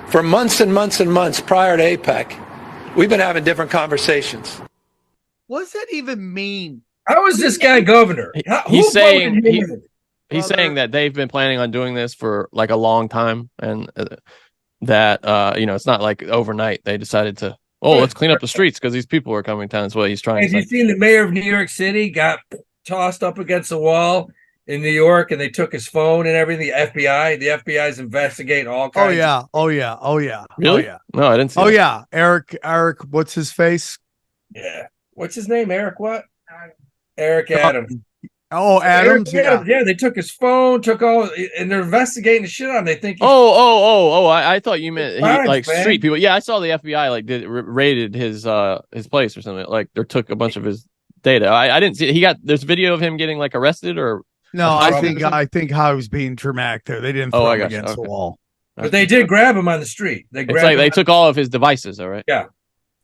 for months and months and months prior to APEC, we've been having different conversations. What does that even mean? How is this guy governor? He's saying he's saying that they've been planning on doing this for like a long time, and that it's not like overnight they decided to let's clean up the streets because these people are coming down. That's what he's trying to say. Have you seen the mayor of New York City got tossed up against the wall in New York, and they took his phone and everything. The FBI's investigating all kinds. Oh yeah. Really? Oh yeah. No, I didn't see. Oh that. yeah. Eric. What's his face? Yeah. What's his name? Eric what? Eric Adams. Oh, Adams. Yeah, they took his phone, took all, and they're investigating the shit on him. They think. I thought you meant man. street people. Yeah, I saw the FBI raided his place or something. Like they took a bunch of his data. I didn't see. There's video of him getting like arrested or. No, I think how he was being dramatic there. They didn't throw him against the wall. But they did grab him on the street. They took all of his devices. All right.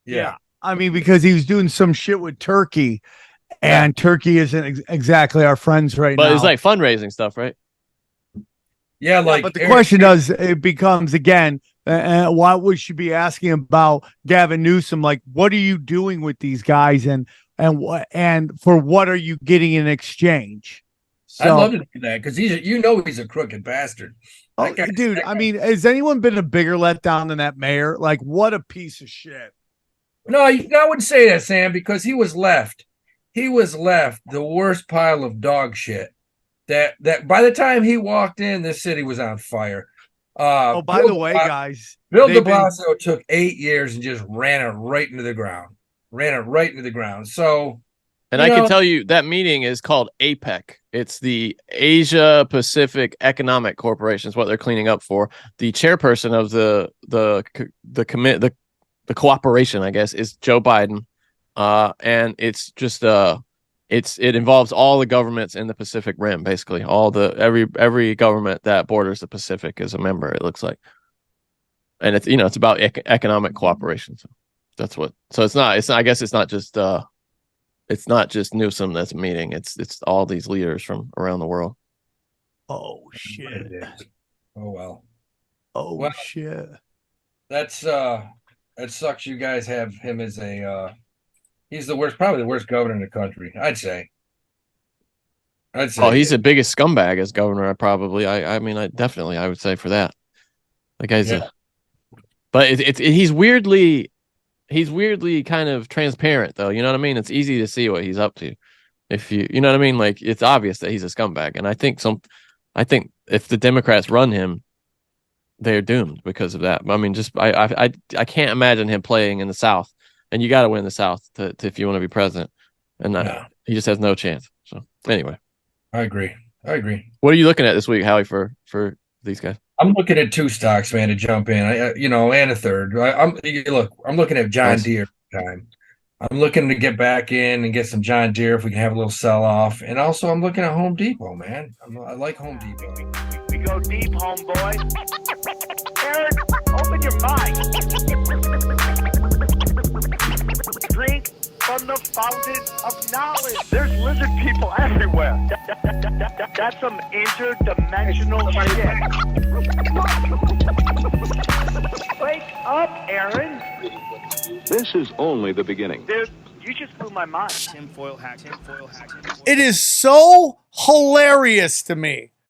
Yeah. I mean, because he was doing some shit with Turkey. And Turkey isn't exactly our friends right now. But it's like fundraising stuff, right? Yeah, but the question becomes again, what we should be asking about Gavin Newsom, like, what are you doing with these guys, and for what are you getting in exchange? I'd love to do that because he's a crooked bastard. Dude, I mean, has anyone been a bigger letdown than that mayor? Like, what a piece of shit. No, I wouldn't say that, Sam, because he was left. He was left the worst pile of dog shit. That by the time he walked in, this city was on fire. By the way, guys, Bill de Blasio took 8 years and just ran it right into the ground. So, and I can tell you that meeting is called APEC. It's the Asia Pacific Economic Corporation. Is what they're cleaning up for. The chairperson of the cooperation, I guess, is Joe Biden. And it's just it involves all the governments in the Pacific Rim, basically every government that borders the Pacific is a member, it looks like. And it's about economic cooperation. So that's what. So it's not. I guess it's not just Newsom that's meeting. It's all these leaders from around the world. Oh shit. Oh well. Well, shit. That's that sucks. You guys have him as he's probably the worst governor in the country, I'd say. Oh, he's the biggest scumbag as governor, I would say for that. The guy's but he's weirdly kind of transparent though, you know what I mean? It's easy to see what he's up to. If you know what I mean? Like it's obvious that he's a scumbag. And I think if the Democrats run him, they're doomed because of that. I mean, I can't imagine him playing in the South. And you got to win the South if you want to be president, and he just has no chance. So anyway, I agree. What are you looking at this week, Howie, for these guys? I'm looking at 2 stocks, man, to jump in. And a third. I'm looking at John Deere time. I'm looking to get back in and get some John Deere if we can have a little sell off. And also, I'm looking at Home Depot, man. I like Home Depot. We go deep, homeboy. Aaron, open your mind. Drink from the fountain of knowledge. There's lizard people everywhere. That's some interdimensional shit. Wake up, Aaron. This is only the beginning. Dude, you just blew my mind. It is so hilarious to me